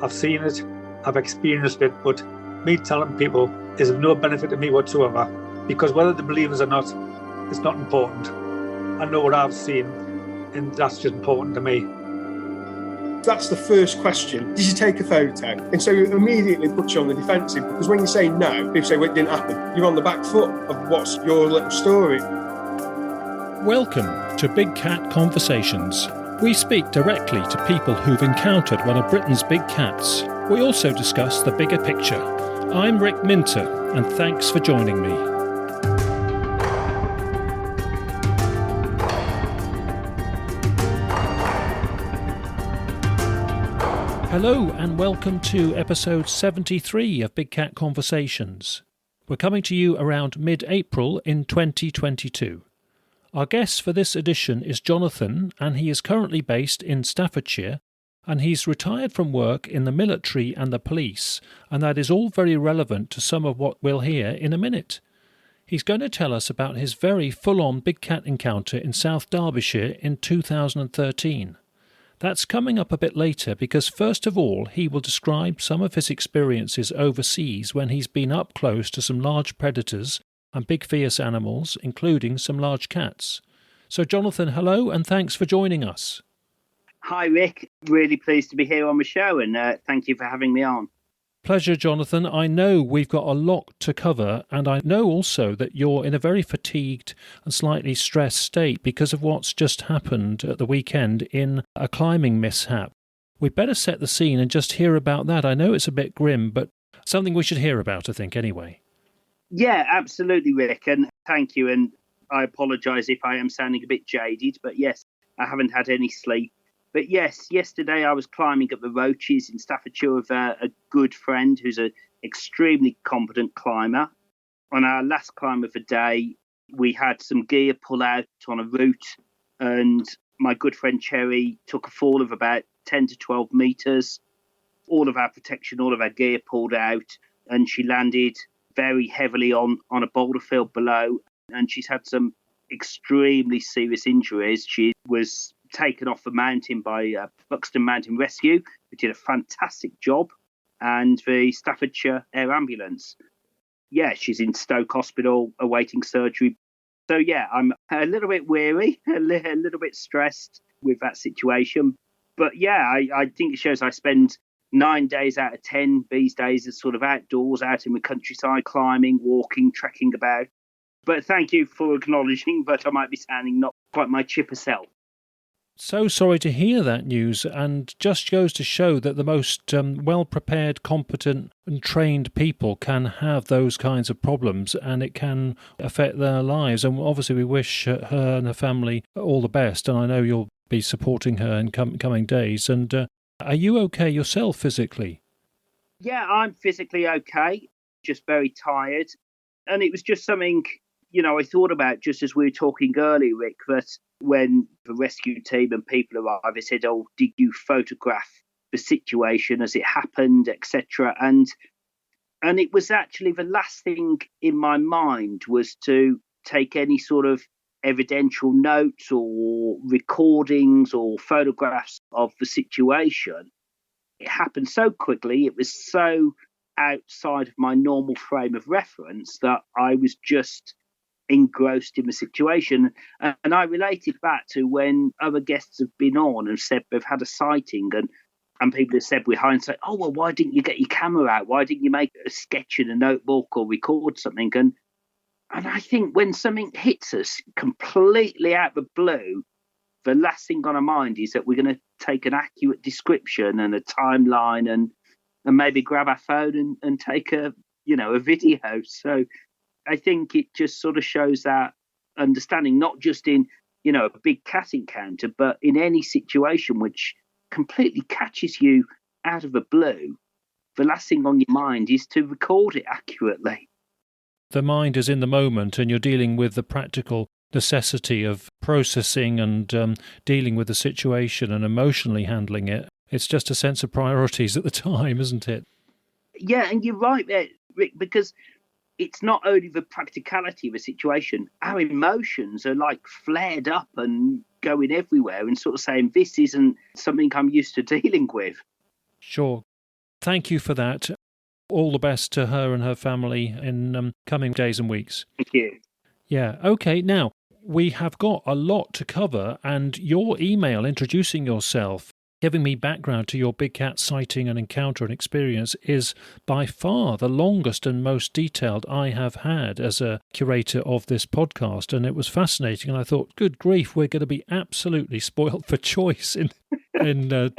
I've seen it, I've experienced it, but me telling people is of no benefit to me whatsoever, because whether they believe us or not, it's not important. I know what I've seen, and that's just important to me. That's the first question. Did you take a photo? And so it immediately puts you on the defensive, because when you say no, people say, well, it didn't happen. You're on the back foot of what's your little story. Welcome to Big Cat Conversations. We speak directly to people who've encountered one of Britain's big cats. We also discuss the bigger picture. I'm Rick Minter, and thanks for joining me. Hello and welcome to episode 73 of Big Cat Conversations. We're coming to you around mid-April in 2022. Our guest for this edition is Jonathan, and he is currently based in Staffordshire, and he's retired from work in the military and the police, and that is all very relevant to some of what we'll hear in a minute. He's going to tell us about his very full-on big cat encounter in South Derbyshire in 2013. That's coming up a bit later because first of all he will describe some of his experiences overseas when he's been up close to some large predators and big fierce animals, including some large cats. So Jonathan, hello and thanks for joining us. Hi Rick, really pleased to be here on the show and thank you for having me on. Pleasure, Jonathan. I know we've got a lot to cover, and I know also that you're in a very fatigued and slightly stressed state because of what's just happened at the weekend in a climbing mishap. We'd better set the scene and just hear about that. I know it's a bit grim, but something we should hear about, I think, anyway. Yeah, absolutely, Rick, and thank you. And I apologise if I am sounding a bit jaded, but yes, I haven't had any sleep. But yes, yesterday I was climbing up the Roaches in Staffordshire with a good friend who's an extremely competent climber. On our last climb of the day, we had some gear pull out on a route, and my good friend Cherry took a fall of about 10 to 12 metres. All of our protection, all of our gear pulled out, and she landed very heavily on a boulder field below, and she's had some extremely serious injuries. She was taken off the mountain by Buxton Mountain Rescue, who did a fantastic job, and the Staffordshire Air Ambulance. Yeah, she's in Stoke Hospital awaiting surgery. So yeah, I'm a little bit weary, a little bit stressed with that situation. But yeah, I think it shows I spend 9 days out of 10 these days as sort of outdoors, out in the countryside, climbing, walking, trekking about. But thank you for acknowledging that I might be sounding not quite my chipper self. So sorry to hear that news, and just goes to show that the most well-prepared, competent and trained people can have those kinds of problems, and it can affect their lives. And obviously we wish her and her family all the best, and I know you'll be supporting her in coming days. And are you okay yourself physically? Yeah, I'm physically okay, just very tired. And it was just something, I thought about just as we were talking earlier, Rick, that when the rescue team and people arrived, they said, oh, did you photograph the situation as it happened, etc. And it was actually the last thing in my mind was to take any sort of evidential notes or recordings or photographs of the situation. It happened so quickly. It was so outside of my normal frame of reference that I was just engrossed in the situation. And I related back to when other guests have been on and said they've had a sighting, and people have said with hindsight, oh, well, why didn't you get your camera out? Why didn't you make a sketch in a notebook or record something? And I think when something hits us completely out of the blue, the last thing on our mind is that we're going to take an accurate description and a timeline and maybe grab our phone and take a video. So I think it just sort of shows that understanding, not just in, a big cat encounter, but in any situation which completely catches you out of the blue, the last thing on your mind is to record it accurately. The mind is in the moment and you're dealing with the practical necessity of processing and dealing with the situation and emotionally handling it. It's just a sense of priorities at the time, isn't it? Yeah, and you're right there, Rick, because it's not only the practicality of a situation, our emotions are like flared up and going everywhere and sort of saying, this isn't something I'm used to dealing with. Sure. Thank you for that. All the best to her and her family in coming days and weeks. Thank you. Yeah. Okay. Now, we have got a lot to cover, and your email introducing yourself, giving me background to your big cat sighting and encounter and experience is by far the longest and most detailed I have had as a curator of this podcast. And it was fascinating. And I thought, good grief, we're going to be absolutely spoiled for choice in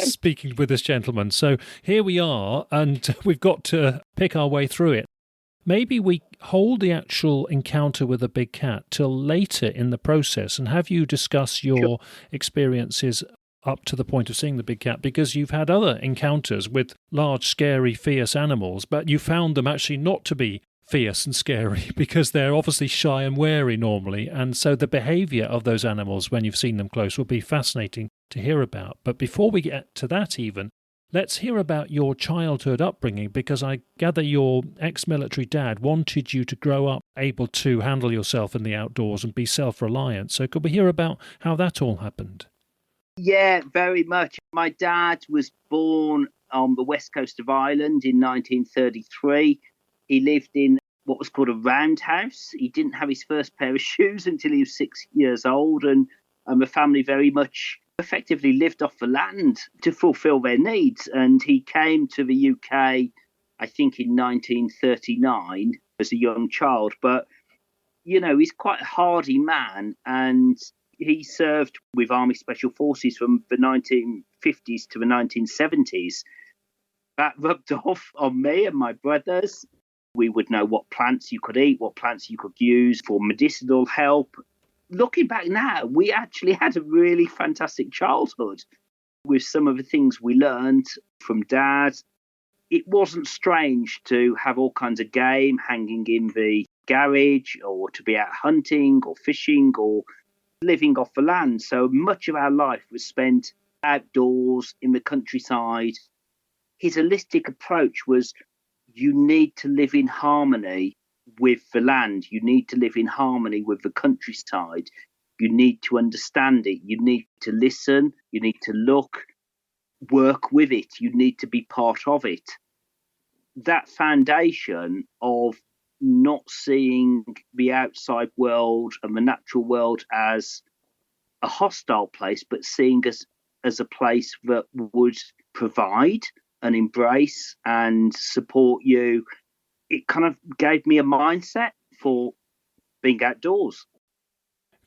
speaking with this gentleman. So here we are, and we've got to pick our way through it. Maybe we hold the actual encounter with a big cat till later in the process and have you discuss your experiences up to the point of seeing the big cat, because you've had other encounters with large, scary, fierce animals, but you found them actually not to be fierce and scary because they're obviously shy and wary normally. And so the behaviour of those animals when you've seen them close will be fascinating to hear about. But before we get to that even, let's hear about your childhood upbringing, because I gather your ex-military dad wanted you to grow up able to handle yourself in the outdoors and be self-reliant. So could we hear about how that all happened? Yeah, very much. My dad was born on the west coast of Ireland in 1933. He lived in what was called a roundhouse. He didn't have his first pair of shoes until he was 6 years old, and the family very much effectively lived off the land to fulfill their needs. And he came to the UK, I think, in 1939 as a young child. But, you know, he's quite a hardy man, and he served with Army Special Forces from the 1950s to the 1970s. That rubbed off on me and my brothers. We would know what plants you could eat, what plants you could use for medicinal help. Looking back now, we actually had a really fantastic childhood with some of the things we learned from Dad. It wasn't strange to have all kinds of game hanging in the garage, or to be out hunting or fishing or living off the land. So much of our life was spent outdoors in the countryside. His holistic approach was, you need to live in harmony with the land. You need to live in harmony with the countryside. You need to understand it. You need to listen. You need to look, work with it. You need to be part of it. That foundation of not seeing the outside world and the natural world as a hostile place, but seeing us as a place that would provide and embrace and support you, it kind of gave me a mindset for being outdoors.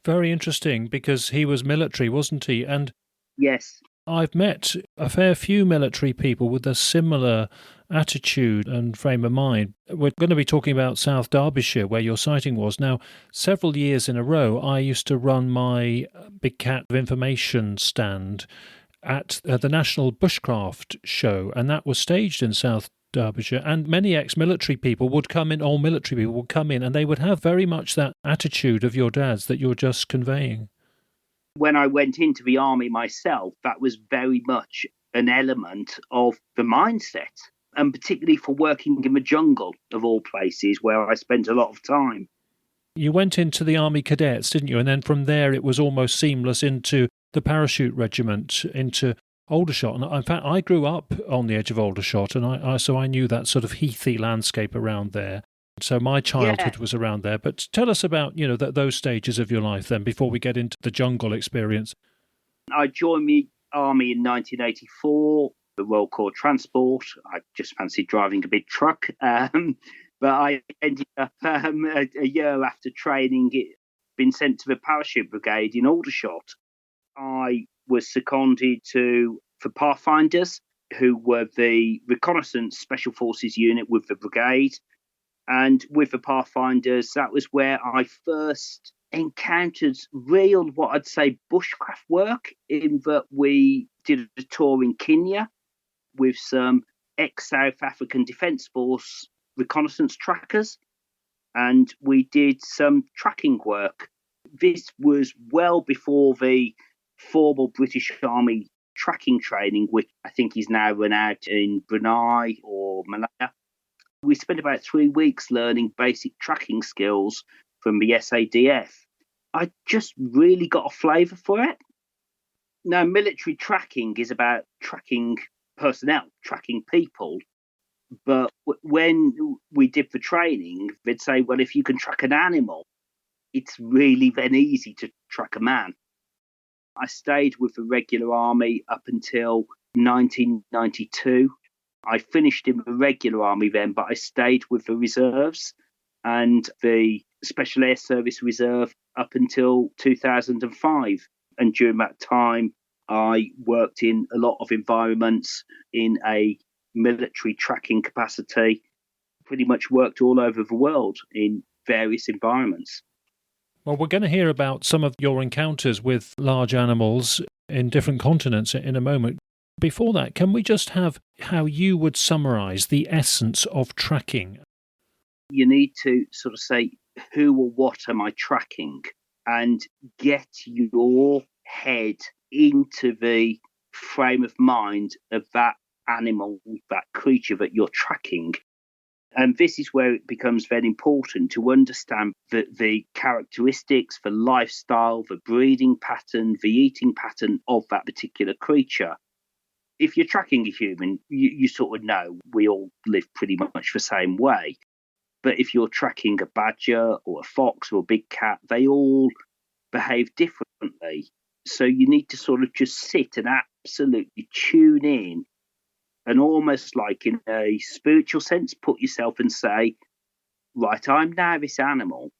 Very interesting, because he was military, wasn't he? And yes, I've met a fair few military people with a similar attitude and frame of mind. We're going to be talking about South Derbyshire, where your sighting was. Now, several years in a row, I used to run my Big Cat information stand at the National Bushcraft Show, and that was staged in South Derbyshire, and many ex-military people would come in, all military people would come in, and they would have very much that attitude of your dad's that you're just conveying. When I went into the army myself, that was very much an element of the mindset, and particularly for working in the jungle, of all places, where I spent a lot of time. You went into the Army Cadets, didn't you? And then from there it was almost seamless into the parachute regiment, into Aldershot. And in fact, I grew up on the edge of Aldershot, and so I knew that sort of heathy landscape around there. So my childhood was around there. But tell us about, you know, those stages of your life then, before we get into the jungle experience. I joined the army in 1984, the Royal Corps Transport. I just fancied driving a big truck. But I ended up a year after training, been sent to the parachute brigade in Aldershot. I was seconded for Pathfinders, who were the reconnaissance special forces unit with the brigade. And with the Pathfinders, that was where I first encountered real, what I'd say, bushcraft work, in that we did a tour in Kenya with some ex-South African Defence Force reconnaissance trackers, and we did some tracking work. This was well before the formal British Army tracking training, which I think is now run out in Brunei or Malaya. We spent about 3 weeks learning basic tracking skills from the SADF. I just really got a flavour for it. Now, military tracking is about tracking personnel, tracking people. But when we did for training, they'd say, well, if you can track an animal, it's really then easy to track a man. I stayed with the regular army up until 1992. I finished in the regular army then, but I stayed with the reserves and the Special Air Service Reserve up until 2005. And during that time, I worked in a lot of environments in a military tracking capacity, pretty much worked all over the world in various environments. Well, we're going to hear about some of your encounters with large animals in different continents in a moment. Before that, can we just have how you would summarise the essence of tracking? You need to sort of say, who or what am I tracking? And get your head into the frame of mind of that animal, that creature that you're tracking. And this is where it becomes very important to understand the characteristics, the lifestyle, the breeding pattern, the eating pattern of that particular creature. If you're tracking a human, you sort of know we all live pretty much the same way. But if you're tracking a badger or a fox or a big cat, they all behave differently. So you need to sort of just sit and absolutely tune in and almost like in a spiritual sense, put yourself and say, right, I'm now this animal.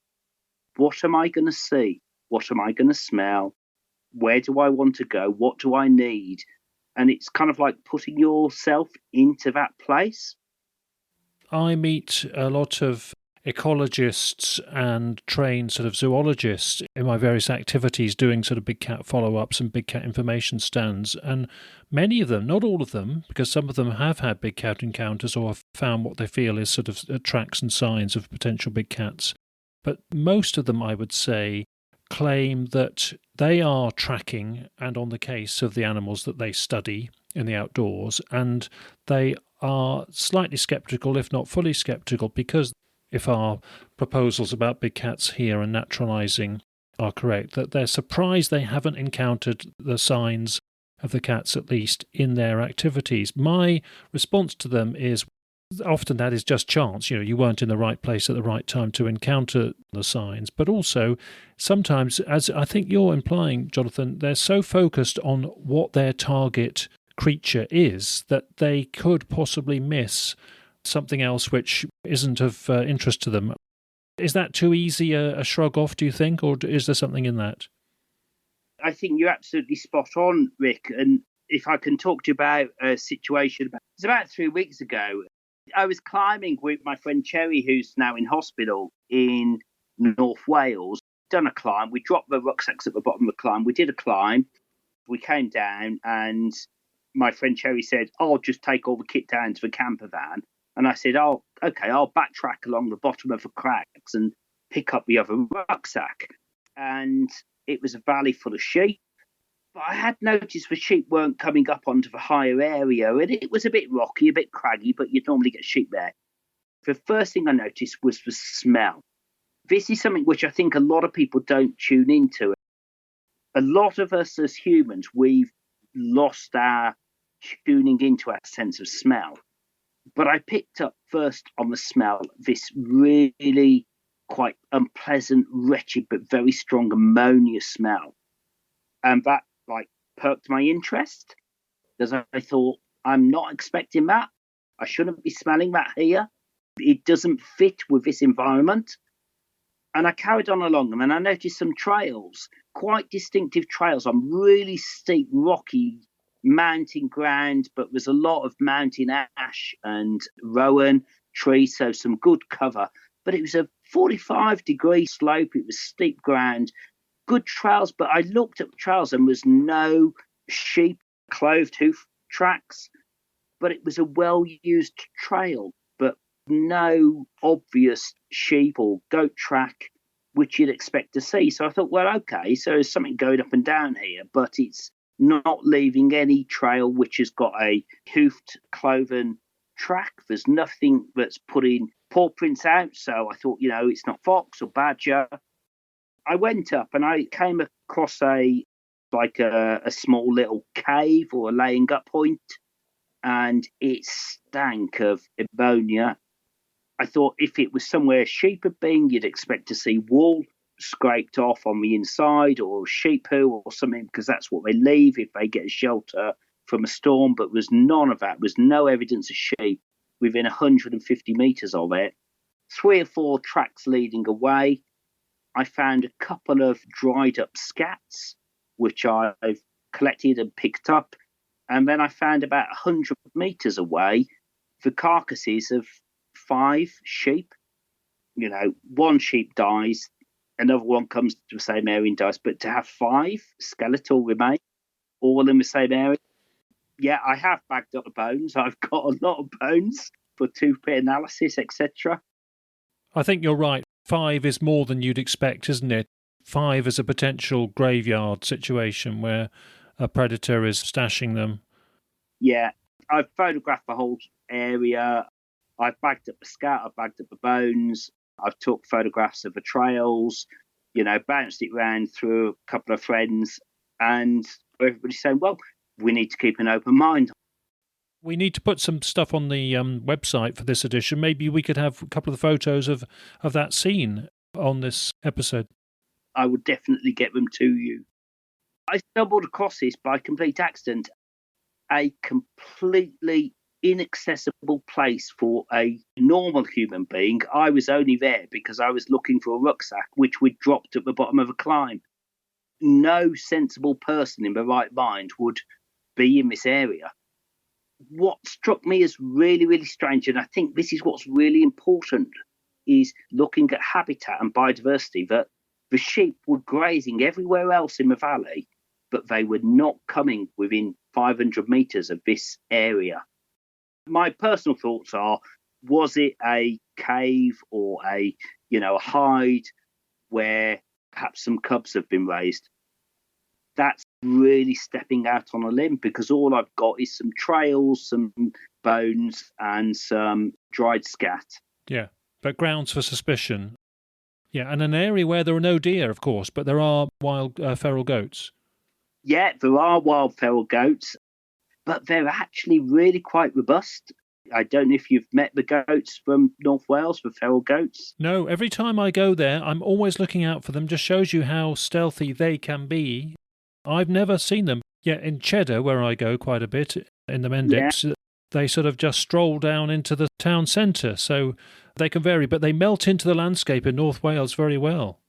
What am I going to see? What am I going to smell? Where do I want to go? What do I need? And it's kind of like putting yourself into that place. I meet a lot of ecologists and trained sort of zoologists in my various activities doing sort of big cat follow-ups and big cat information stands. And many of them, not all of them, because some of them have had big cat encounters or have found what they feel is sort of tracks and signs of potential big cats. But most of them, I would say, claim that they are tracking and on the case of the animals that they study in the outdoors, and they are slightly sceptical, if not fully sceptical, because if our proposals about big cats here and naturalising are correct, that they're surprised they haven't encountered the signs of the cats, at least in their activities. My response to them is often that is just chance. You weren't in the right place at the right time to encounter the signs. But also, sometimes, as I think you're implying, Jonathan, they're so focused on what their target creature is that they could possibly miss something else which isn't of interest to them. Is that too easy a shrug off, do you think, or is there something in that? I think you're absolutely spot on, Rick. And if I can talk to you about a situation, it's about 3 weeks ago. I was climbing with my friend Cherry, who's now in hospital in North Wales. Done a climb. We dropped the rucksacks at the bottom of the climb. We did a climb. We came down and my friend Cherry said, I'll just take all the kit down to the camper van. And I said, oh, okay, I'll backtrack along the bottom of the cracks and pick up the other rucksack. And it was a valley full of sheep. But I had noticed the sheep weren't coming up onto the higher area, and it was a bit rocky, a bit craggy, but you'd normally get sheep there. The first thing I noticed was the smell. This is something which I think a lot of people don't tune into. A lot of us as humans, we've lost our tuning into our sense of smell. But I picked up first on the smell, this really quite unpleasant, wretched, but very strong ammonia smell. And that perked my interest, because I thought, I'm not expecting that. I shouldn't be smelling that here. It doesn't fit with this environment. And I carried on along them, and I noticed some trails, quite distinctive trails on really steep, rocky mountain ground, but there's a lot of mountain ash and rowan trees, so some good cover. But it was a 45-degree slope. It was steep ground, good trails, but I looked at the trails and there was no sheep, clove hoof tracks, but it was a well-used trail, but no obvious sheep or goat track which you'd expect to see. So I thought, well, okay, so there's something going up and down here, but it's not leaving any trail which has got a hoofed, cloven track. There's nothing that's putting paw prints out. So I thought, it's not fox or badger. I went up and I came across a small little cave or a laying up point. and it stank of ammonia. I thought if it was somewhere sheep had been, you'd expect to see wool scraped off on the inside or sheep poo or something, because that's what they leave if they get a shelter from a storm. But there was none of that. There was no evidence of sheep within 150 metres of it. 3 or 4 tracks leading away, I found a couple of dried up scats, which I've collected and picked up. And then I found about 100 metres away the carcasses of 5 sheep. You know, 1 sheep dies, another one comes to the same area and dies. But to have 5 skeletal remains, all in the same area, yeah, I have bagged up the bones. I've got a lot of bones for tooth-pit analysis, etc. I think you're right. 5 is more than you'd expect, isn't it? 5 is a potential graveyard situation where a predator is stashing them. Yeah, I've photographed the whole area. I've bagged up the scat, I've bagged up the bones, I've took photographs of the trails, you know, bounced it around through a couple of friends, and everybody's saying, well, we need to keep an open mind. We need to put some stuff on the website for this edition. Maybe we could have a couple of photos of that scene on this episode. I would definitely get them to you. I stumbled across this by complete accident. A completely inaccessible place for a normal human being. I was only there because I was looking for a rucksack, which we'd dropped at the bottom of a climb. No sensible person in their right mind would be in this area. What struck me as really, really strange, and I think this is what's really important, is looking at habitat and biodiversity, that the sheep were grazing everywhere else in the valley, but they were not coming within 500 metres of this area. My personal thoughts are, was it a cave or a hide where perhaps some cubs have been raised? That's really stepping out on a limb, because all I've got is some trails, some bones, and some dried scat. Yeah, but grounds for suspicion. Yeah, and an area where there are no deer, of course, but there are wild feral goats. Yeah, there are wild feral goats, but they're actually really quite robust. I don't know if you've met the goats from North Wales, the feral goats. No, every time I go there, I'm always looking out for them. Just shows you how stealthy they can be. I've never seen them. Yeah, in Cheddar, where I go quite a bit, in the Mendips, they sort of just stroll down into the town centre, so they can vary, but they melt into the landscape in North Wales very well.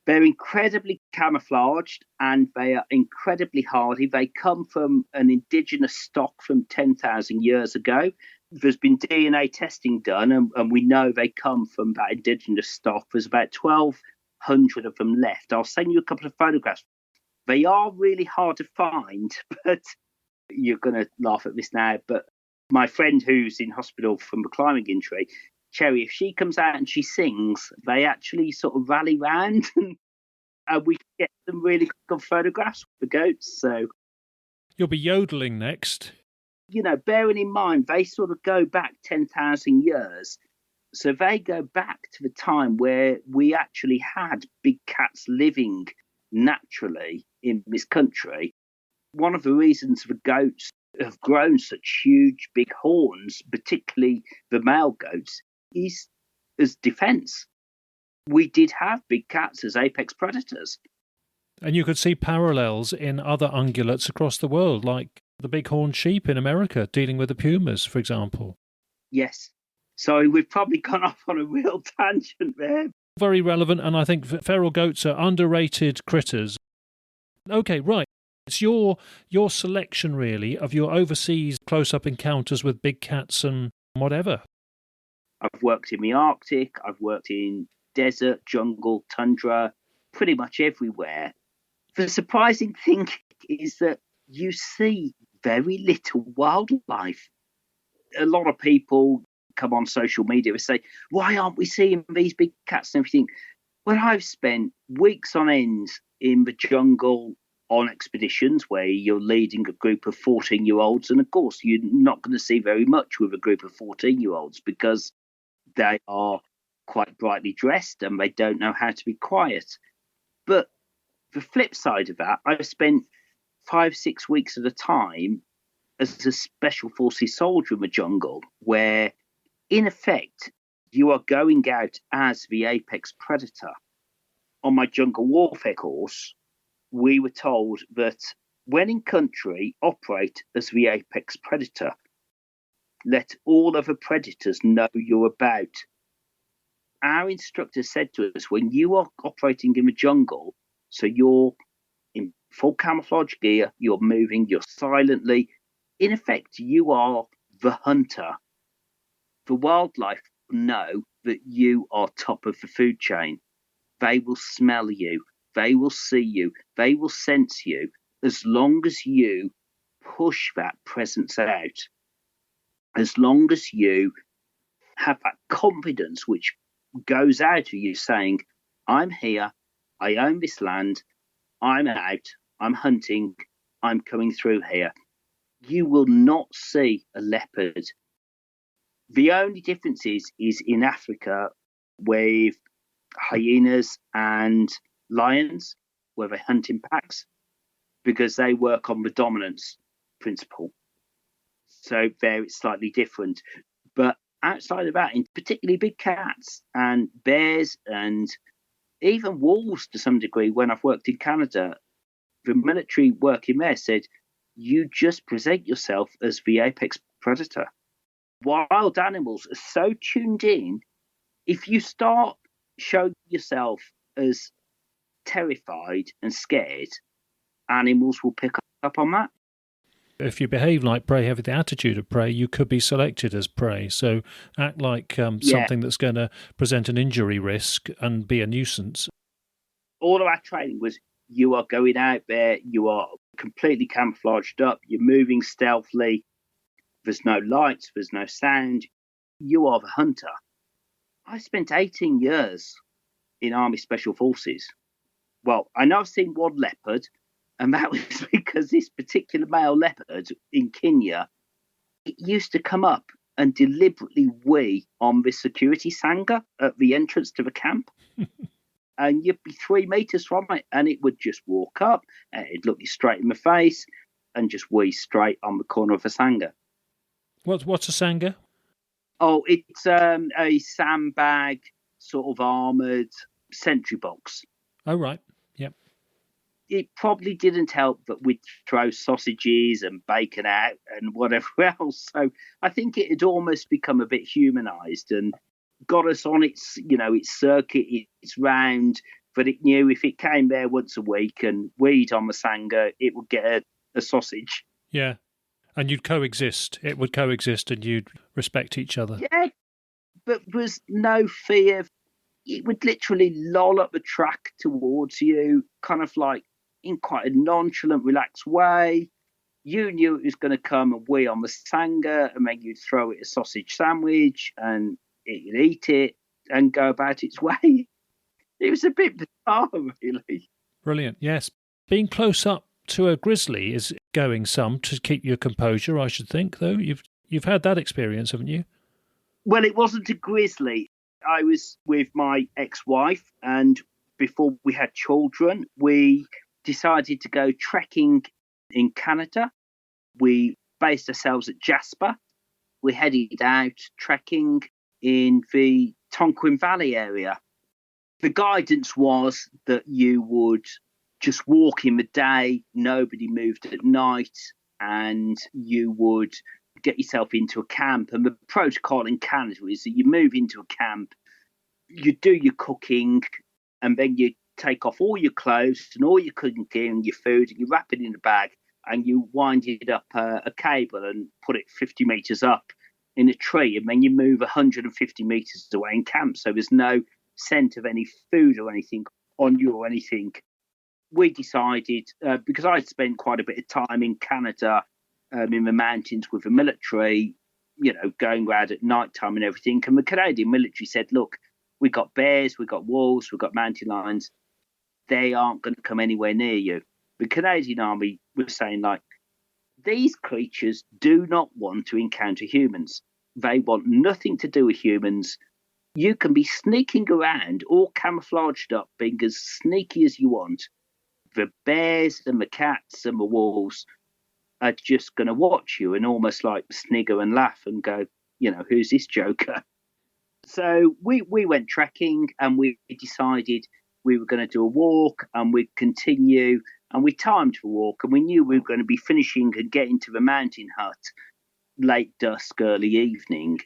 They're incredibly camouflaged and they are incredibly hardy. They come from an indigenous stock from 10,000 years ago. There's been DNA testing done, and we know they come from that indigenous stock. There's about 1,200 of them left. I'll send you a couple of photographs. They are really hard to find, but you're going to laugh at this now. But my friend who's in hospital from a climbing injury, Cherry, if she comes out and she sings, they actually sort of rally round and we get some really good photographs of the goats. So you'll be yodeling next. You know, bearing in mind, they sort of go back 10,000 years. So they go back to the time where we actually had big cats living naturally in this country. One of the reasons the goats have grown such huge, big horns, particularly the male goats, is as defence. We did have big cats as apex predators. And you could see parallels in other ungulates across the world, like the bighorn sheep in America, dealing with the pumas, for example. Yes. So we've probably gone off on a real tangent there. Very relevant, and I think feral goats are underrated critters. Okay, right. It's your selection, really, of your overseas close-up encounters with big cats and whatever. I've worked in the Arctic, I've worked in desert, jungle, tundra, pretty much everywhere. The surprising thing is that you see very little wildlife. A lot of people come on social media and say, why aren't we seeing these big cats and everything? Well, I've spent weeks on end in the jungle on expeditions where you're leading a group of 14-year-olds. And of course, you're not going to see very much with a group of 14-year-olds because they are quite brightly dressed and they don't know how to be quiet. But the flip side of that, I've spent 5-6 weeks at a time as a special forces soldier in the jungle, where in effect you are going out as the apex predator. On my jungle warfare course, we were told that when in country, operate as the apex predator. Let all other predators know you're about. Our instructor said to us, when you are operating in the jungle, so you're in full camouflage gear, you're moving, you're silently, in effect, you are the hunter. The wildlife know that you are top of the food chain. They will smell you. They will see you. They will sense you as long as you push that presence out. As long as you have that confidence which goes out of you saying, I'm here, I own this land, I'm out, I'm hunting, I'm coming through here. You will not see a leopard. The only difference is in Africa with hyenas and lions, where they hunt in packs, because they work on the dominance principle. So there it's slightly different. But outside of that, in particularly big cats and bears and even wolves to some degree, when I've worked in Canada, the military working there said, you just present yourself as the apex predator. Wild animals are so tuned in. If you start showing yourself as terrified and scared, animals will pick up on that. If you behave like prey, have the attitude of prey, you could be selected as prey. So act like something that's going to present an injury risk and be a nuisance. All of our training was, you are going out there, you are completely camouflaged up, you're moving stealthily, there's no lights, there's no sound, you are the hunter. I spent 18 years in Army Special Forces. Well, I know I've seen one leopard, and that was because this particular male leopard in Kenya, it used to come up and deliberately wee on the security sangha at the entrance to the camp. And you'd be 3 meters from it, and it would just walk up, and it'd look you straight in the face, and just wee straight on the corner of the sangha. What's a sangha? Oh, it's a sandbag, sort of armoured sentry box. Oh, right. Yep. It probably didn't help that we'd throw sausages and bacon out and whatever else. So I think it had almost become a bit humanised and got us on its, its circuit, its round, but it knew if it came there once a week and weed on the sangha, it would get a sausage. Yeah. And you'd coexist. It would coexist and you'd respect each other. Yeah, but there was no fear. It would literally loll up the track towards you, kind of like in quite a nonchalant, relaxed way. You knew it was going to come and wee on the sangha, and then you'd throw it a sausage sandwich and it'd eat it and go about its way. It was a bit bizarre, really. Brilliant, yes. Being close up to a grizzly is going some to keep your composure, I should think, though. You've had that experience, haven't you? Well, it wasn't a grizzly. I was with my ex-wife, and before we had children, we decided to go trekking in Canada. We based ourselves at Jasper. We headed out trekking in the Tonquin Valley area. The guidance was that you would just walk in the day, nobody moved at night, and you would get yourself into a camp. And the protocol in Canada is that you move into a camp, you do your cooking, and then you take off all your clothes and all your cooking gear and your food, and you wrap it in a bag, and you wind it up a cable and put it 50 metres up in a tree, and then you move 150 metres away in camp. So there's no scent of any food or anything on you or anything. We decided, because I'd spent quite a bit of time in Canada, in the mountains with the military, going around at night time and everything. And the Canadian military said, look, we've got bears, we've got wolves, we've got mountain lions. They aren't going to come anywhere near you. The Canadian Army was saying, these creatures do not want to encounter humans. They want nothing to do with humans. You can be sneaking around, all camouflaged up, being as sneaky as you want. The bears and the cats and the wolves are just going to watch you and almost like snigger and laugh and go, who's this joker? So we went trekking, and we decided we were going to do a walk, and we'd continue, and we timed the walk, and we knew we were going to be finishing and getting to the mountain hut late dusk, early evening.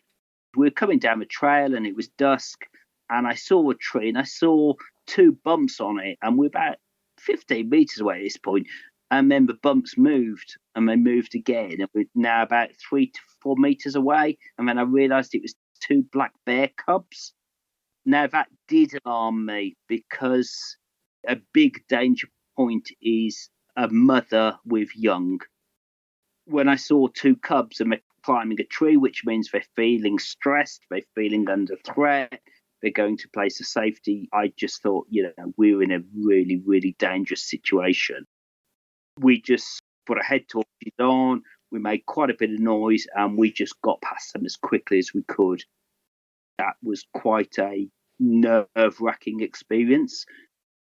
We were coming down the trail, and it was dusk, and I saw a tree, and I saw 2 bumps on it, and we're about 15 metres away at this point, and then the bumps moved, and they moved again, and we're now about 3 to 4 metres away, and then I realised it was 2 black bear cubs. Now, that did alarm me, because a big danger point is a mother with young. When I saw 2 cubs and they're climbing a tree, which means they're feeling stressed, they're feeling under threat, they're going to a place of safety, I just thought, we're in a really, really dangerous situation. We just put our head torches on, we made quite a bit of noise, and we just got past them as quickly as we could. That was quite a nerve-wracking experience.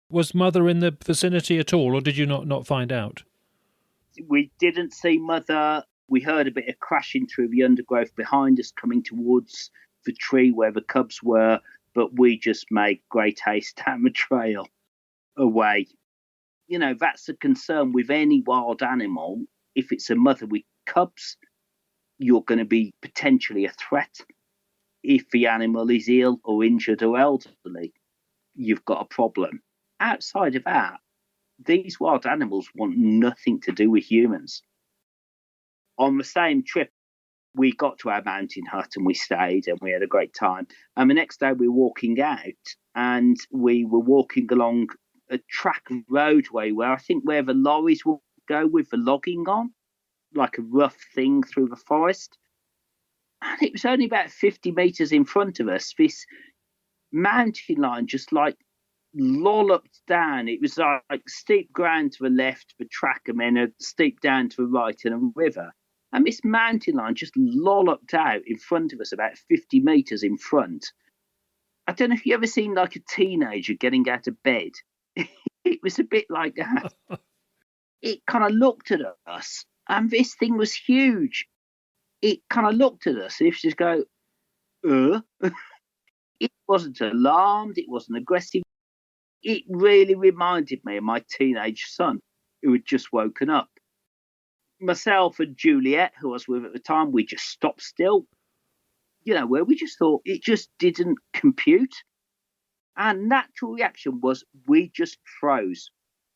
Was Mother in the vicinity at all, or did you not find out? We didn't see Mother. We heard a bit of crashing through the undergrowth behind us coming towards the tree where the cubs were, but we just made great haste down the trail away. That's a concern with any wild animal. If it's a mother with cubs, you're going to be potentially a threat. If the animal is ill or injured or elderly, you've got a problem. Outside of that, these wild animals want nothing to do with humans. On the same trip, we got to our mountain hut and we stayed and we had a great time. And the next day we were walking out, and we were walking along a track roadway where the lorries will go with the logging on, like a rough thing through the forest. And it was only about 50 metres in front of us. This mountain line just like lolloped down. It was like steep ground to the left, the track, and then a steep down to the right and a river. And this mountain line just lolloped out in front of us, about 50 metres in front. I don't know if you ever seen like a teenager getting out of bed. It was a bit like that. It kind of looked at us, and this thing was huge. It kind of looked at us, and if just go, It wasn't alarmed, it wasn't aggressive. It really reminded me of my teenage son, who had just woken up. Myself and Juliet, who I was with at the time, we just stopped still. Where we just thought it just didn't compute. Our natural reaction was we just froze.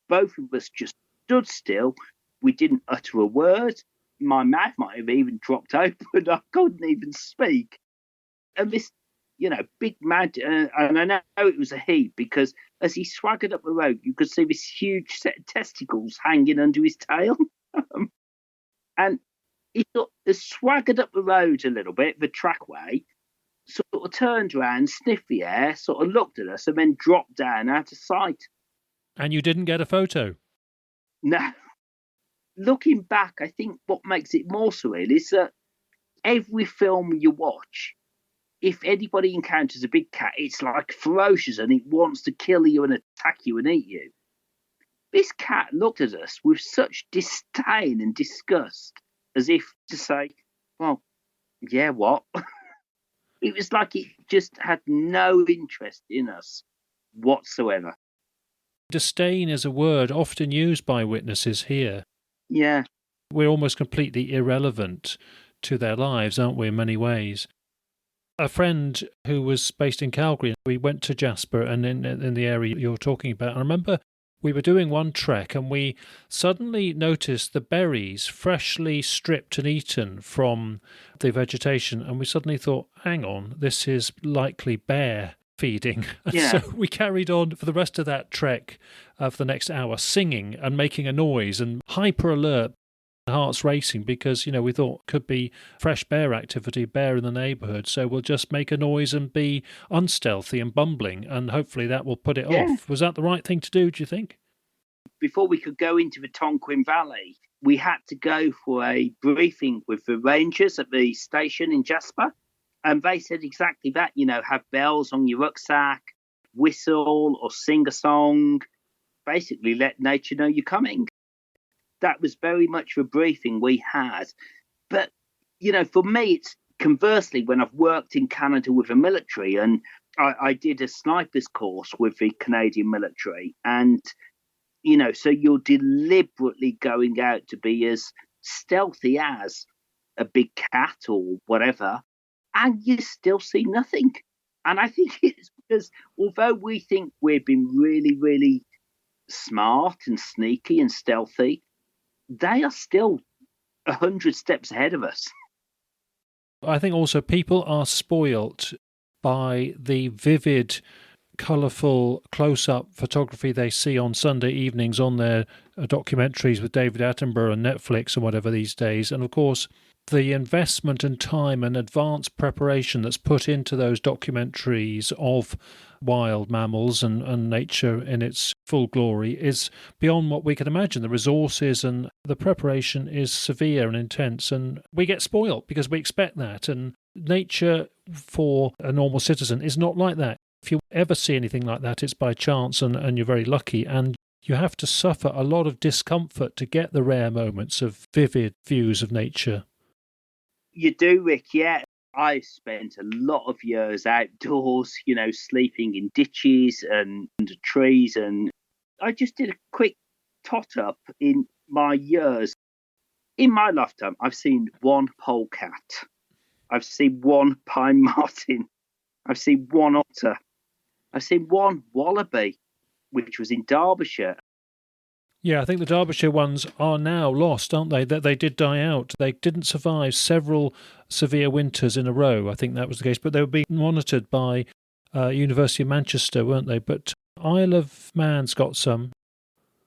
Both of us just stood still. We didn't utter a word. My mouth might have even dropped open. I couldn't even speak. And this, big mountain, and I know it was a he, because as he swaggered up the road, you could see this huge set of testicles hanging under his tail. And he sort of swaggered up the road a little bit, the trackway, sort of turned around, sniffed the air, sort of looked at us, and then dropped down out of sight. And you didn't get a photo? No. Looking back, I think what makes it more surreal is that every film you watch, if anybody encounters a big cat, it's like ferocious and it wants to kill you and attack you and eat you. This cat looked at us with such disdain and disgust, as if to say, well, yeah, what? It was like it just had no interest in us whatsoever. Disdain is a word often used by witnesses here. Yeah. We're almost completely irrelevant to their lives, aren't we, in many ways? A friend who was based in Calgary, we went to Jasper and in the area you're talking about. I remember we were doing one trek and we suddenly noticed the berries freshly stripped and eaten from the vegetation, and we suddenly thought, hang on, this is likely bear feeding. Yeah. So we carried on for the rest of that trek for the next hour, singing and making a noise and hyper alert, hearts racing, because we thought could be fresh bear activity, bear in the neighbourhood, so we'll just make a noise and be unstealthy and bumbling, and hopefully that will put it off. Was that the right thing to do, do you think? Before we could go into the Tonquin Valley, we had to go for a briefing with the rangers at the station in Jasper. And they said exactly that, have bells on your rucksack, whistle or sing a song, basically let nature know you're coming. That was very much the briefing we had. But, for me, it's conversely when I've worked in Canada with the military, and I did a sniper's course with the Canadian military. And, so you're deliberately going out to be as stealthy as a big cat or whatever, and you still see nothing. And I think it's because although we think we've been really, really smart and sneaky and stealthy, they are still 100 steps ahead of us. I think also people are spoilt by the vivid, colourful close-up photography they see on Sunday evenings on their documentaries with David Attenborough and Netflix and whatever these days. And of course, the investment and time and advanced preparation that's put into those documentaries of wild mammals and nature in its full glory is beyond what we can imagine. The resources and the preparation is severe and intense, and we get spoilt because we expect that. And nature for a normal citizen is not like that. If you ever see anything like that, it's by chance and you're very lucky. And you have to suffer a lot of discomfort to get the rare moments of vivid views of nature. You do, Rick, yeah. I spent a lot of years outdoors, sleeping in ditches and under trees. And I just did a quick tot-up in my years. In my lifetime, I've seen one polecat. I've seen one pine marten. I've seen one otter. I've seen one wallaby, which was in Derbyshire. Yeah, I think the Derbyshire ones are now lost, aren't they? That they did die out. They didn't survive several severe winters in a row. I think that was the case. But they were being monitored by University of Manchester, weren't they? But Isle of Man's got some.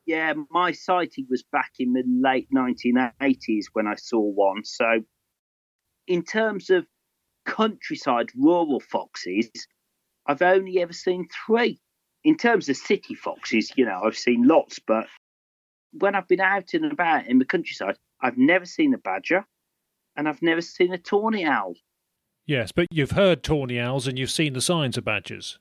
Yeah, my sighting was back in the late 1980s when I saw one. So in terms of countryside rural foxes, I've only ever seen 3. In terms of city foxes, I've seen lots, but when I've been out and about in the countryside, I've never seen a badger and I've never seen a tawny owl. Yes, but you've heard tawny owls and you've seen the signs of badgers.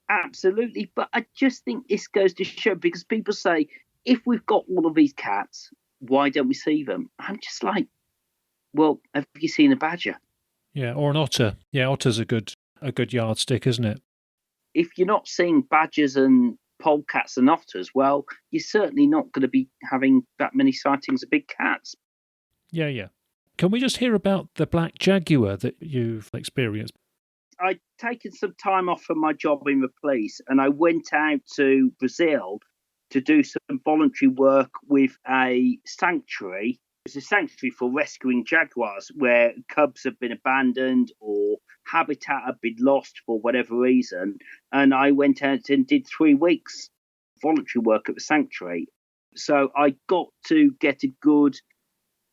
Absolutely, but I just think this goes to show, because people say, if we've got all of these cats, why don't we see them? I'm just like, well, have you seen a badger? Yeah, or an otter. Yeah, otter's a good yardstick, isn't it? If you're not seeing badgers and polecats and otters, well, you're certainly not going to be having that many sightings of big cats. Yeah. Can we just hear about the black jaguar that you've experienced? I'd taken some time off from my job in the police, and I went out to Brazil to do some voluntary work with a sanctuary. It's a sanctuary for rescuing jaguars where cubs have been abandoned or habitat have been lost for whatever reason. And I went out and did 3 weeks voluntary work at the sanctuary. So I got to get a good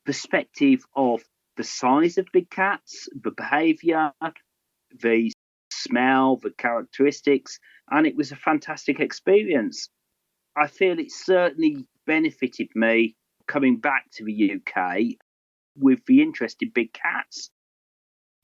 perspective of the size of big cats, the behaviour, the smell, the characteristics, and it was a fantastic experience. I feel it certainly benefited me coming back to the UK with the interest in big cats.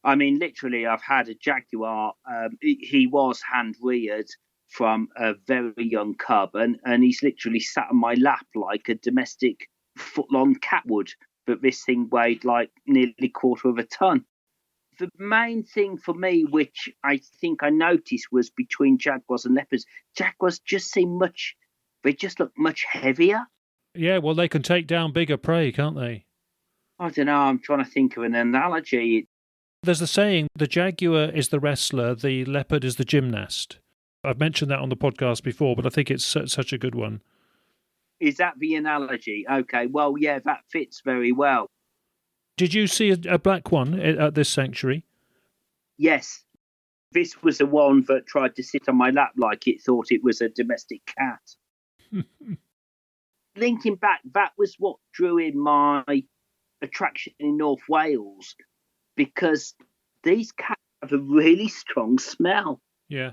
I mean, literally, I've had a jaguar. He was hand-reared from a very young cub, and he's literally sat on my lap like a domestic foot-long cat would, but this thing weighed like nearly a quarter of a ton. The main thing for me, which I think I noticed, was between jaguars and leopards. Jaguars just they just look much heavier. Yeah, well, they can take down bigger prey, can't they? I don't know, I'm trying to think of an analogy. There's the saying, the jaguar is the wrestler, the leopard is the gymnast. I've mentioned that on the podcast before, but I think it's such a good one. Is that the analogy? Okay, well, yeah, that fits very well. Did you see a black one at this sanctuary? Yes. This was the one that tried to sit on my lap like it thought it was a domestic cat. Linking back, that was what drew in my attraction in North Wales, because these cats have a really strong smell. Yeah.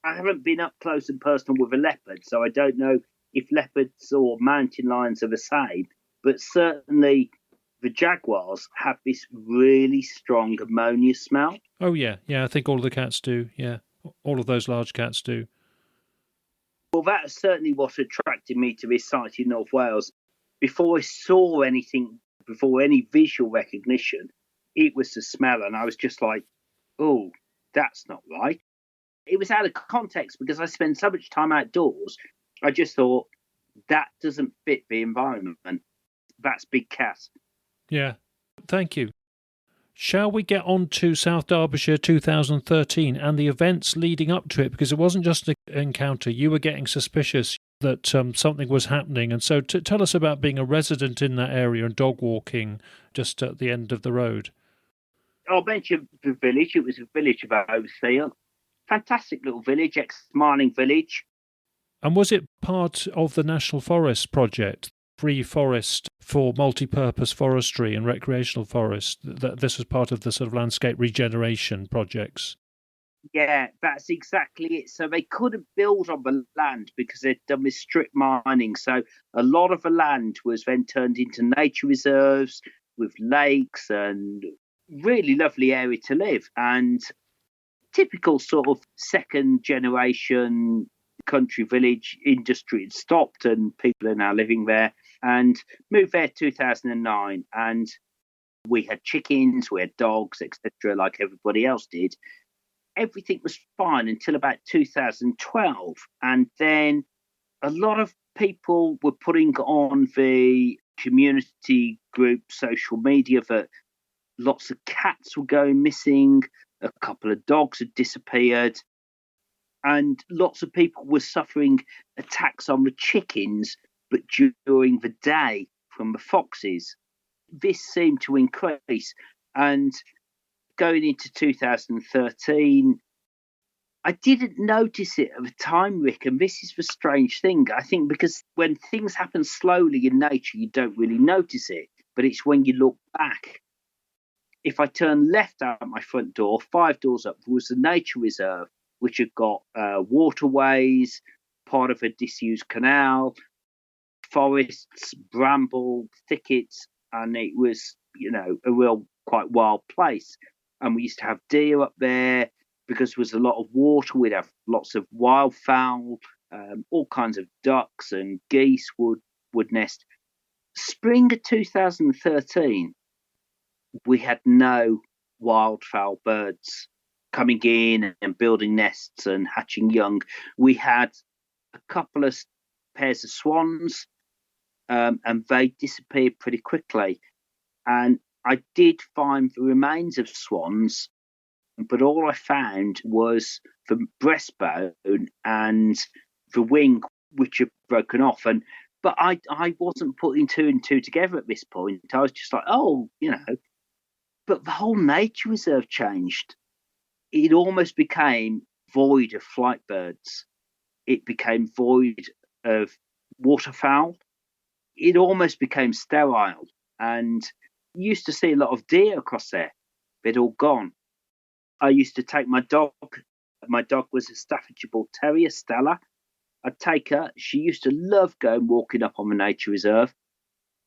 I haven't been up close and personal with a leopard, so I don't know if leopards or mountain lions are the same, but certainly the jaguars have this really strong ammonia smell. Oh, yeah. Yeah, I think all of the cats do. Yeah, all of those large cats do. Well, that's certainly what attracted me to this site in North Wales. before I saw anything, before any visual recognition, it was the smell. And I was just like, oh, that's not right. It was out of context because I spend so much time outdoors. I just thought that doesn't fit the environment. That's big cat. Yeah, thank you. Shall we get on to South Derbyshire 2013 and the events leading up to it? Because it wasn't just an encounter. You were getting suspicious that something was happening. And so tell us about being a resident in that area and dog walking just at the end of the road. I'll mention the village. It was a village of Overseal. Fantastic little village, ex-mining village. And was it part of the National Forest project? Free forest for multi-purpose forestry and recreational forest. That this was part of the sort of landscape regeneration projects. Yeah, that's exactly it. So they couldn't build on the land because they'd done with strip mining. So a lot of the land was then turned into nature reserves with lakes and really lovely area to live. And typical sort of second generation country village industry had stopped and people are now living there. And moved there 2009, and we had chickens, we had dogs, etc., like everybody else did. Everything was fine until about 2012, and then a lot of people were putting on the community group social media that lots of cats were going missing, a couple of dogs had disappeared, and lots of people were suffering attacks on the chickens, but during the day from the foxes. This seemed to increase. And going into 2013, I didn't notice it at the time, Rick. And this is the strange thing. I think because when things happen slowly in nature, you don't really notice it. But it's when you look back. If I turn left out my front door, 5 doors up, was the nature reserve, which had got waterways, part of a disused canal, forests, bramble, thickets, and it was, a real quite wild place. And we used to have deer up there because there was a lot of water. We'd have lots of wildfowl, all kinds of ducks and geese would nest. Spring of 2013, we had no wildfowl birds coming in and building nests and hatching young. We had a couple of pairs of swans, and they disappeared pretty quickly. And I did find the remains of swans, but all I found was the breastbone and the wing, which had broken off. But I wasn't putting 2 and 2 together at this point. I was just like, But the whole nature reserve changed. It almost became void of flight birds. It became void of waterfowl. It almost became sterile. And you used to see a lot of deer across there. They'd all gone. I used to take my dog. My dog was a Staffordshire Bull Terrier, Stella. I'd take her. She used to love going walking up on the nature reserve.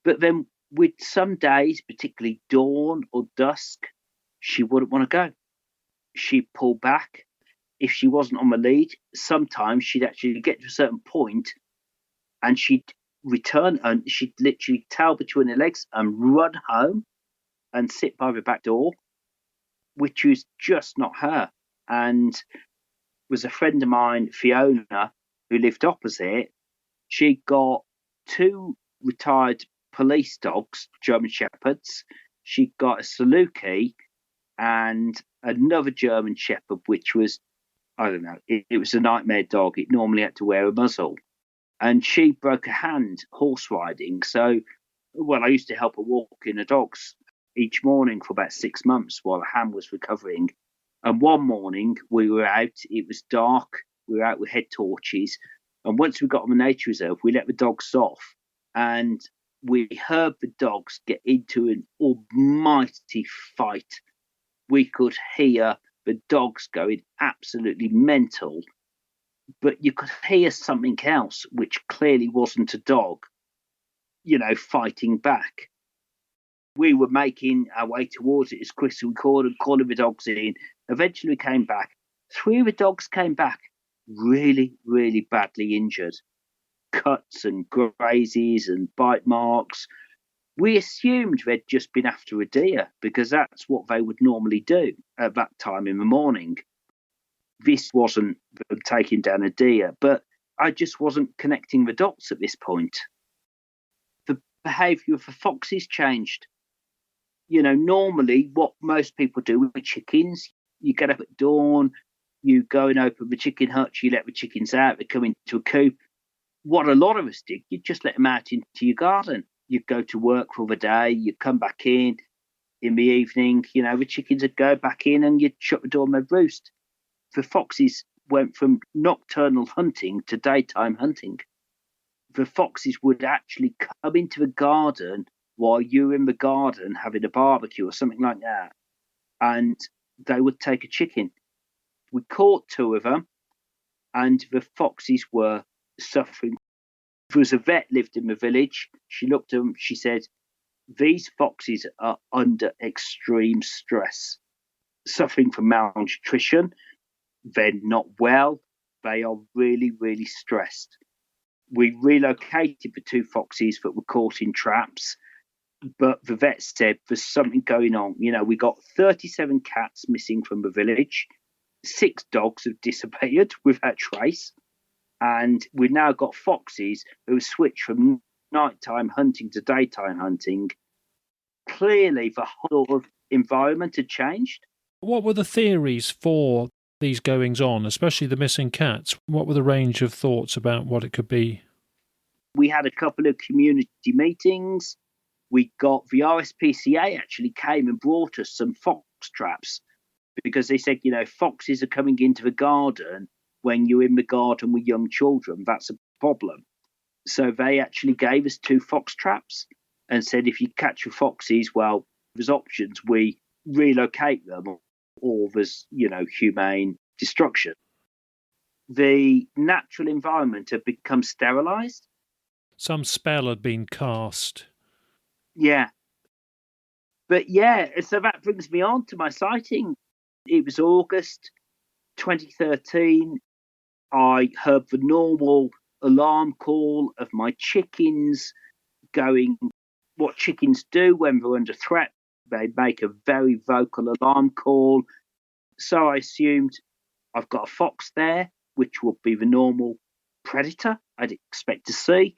But then with some days, particularly dawn or dusk, she wouldn't want to go. She'd pull back. If she wasn't on the lead, sometimes she'd actually get to a certain point and she'd return and she'd literally tail between her legs and run home and sit by the back door, which was just not her. And was a friend of mine, Fiona, who lived opposite. She got 2 retired police dogs, German Shepherds. She got a Saluki and another German Shepherd, which was, I don't know, it was a nightmare dog. It normally had to wear a muzzle. And she broke her hand horse riding. So, I used to help her walk in the dogs each morning for about 6 months while her hand was recovering. And one morning we were out, it was dark, we were out with head torches. And once we got on the nature reserve, we let the dogs off. And we heard the dogs get into an almighty fight. We could hear the dogs going absolutely mental, but you could hear something else, which clearly wasn't a dog, fighting back. We were making our way towards it as quick as we could and calling the dogs in. Eventually we came back. 3 of the dogs came back really, really badly injured. cuts and grazes and bite marks. We assumed they'd just been after a deer because that's what they would normally do at that time in the morning. This wasn't them taking down a deer, but I just wasn't connecting the dots at this point. The behaviour of the foxes changed. You know, normally what most people do with chickens, you get up at dawn, you go and open the chicken hutch, you let the chickens out, they come into a coop. What a lot of us did, you'd just let them out into your garden. You'd go to work for the day, you'd come back in the evening, you know, the chickens would go back in and you'd shut the door and they'd roost. The foxes went from nocturnal hunting to daytime hunting. The foxes would actually come into the garden while you were in the garden having a barbecue or something like that, and they would take a chicken. We caught 2 of them, and the foxes were suffering. There was a vet lived in the village. She looked at them, she said, these foxes are under extreme stress, suffering from malnutrition. They're not well. They are really, really stressed. We relocated the 2 foxes that were caught in traps, but the vet said there's something going on. You know, we got 37 cats missing from the village. 6 dogs have disappeared without trace. And we've now got foxes who have switched from nighttime hunting to daytime hunting. Clearly, the whole environment had changed. What were the theories for these goings on, especially the missing cats? What were the range of thoughts about what it could be? We had a couple of community meetings. We got the RSPCA actually came and brought us some fox traps because they said, you know, foxes are coming into the garden when you're in the garden with young children. That's a problem. So they actually gave us 2 fox traps and said, if you catch the foxes, well, there's options. We relocate them or there's, you know, humane destruction. The natural environment had become sterilised. Some spell had been cast. Yeah. But yeah, so that brings me on to my sighting. It was August 2013. I heard the normal alarm call of my chickens going, what chickens do when they're under threat. They make a very vocal alarm call. So I assumed I've got a fox there, which will be the normal predator I'd expect to see.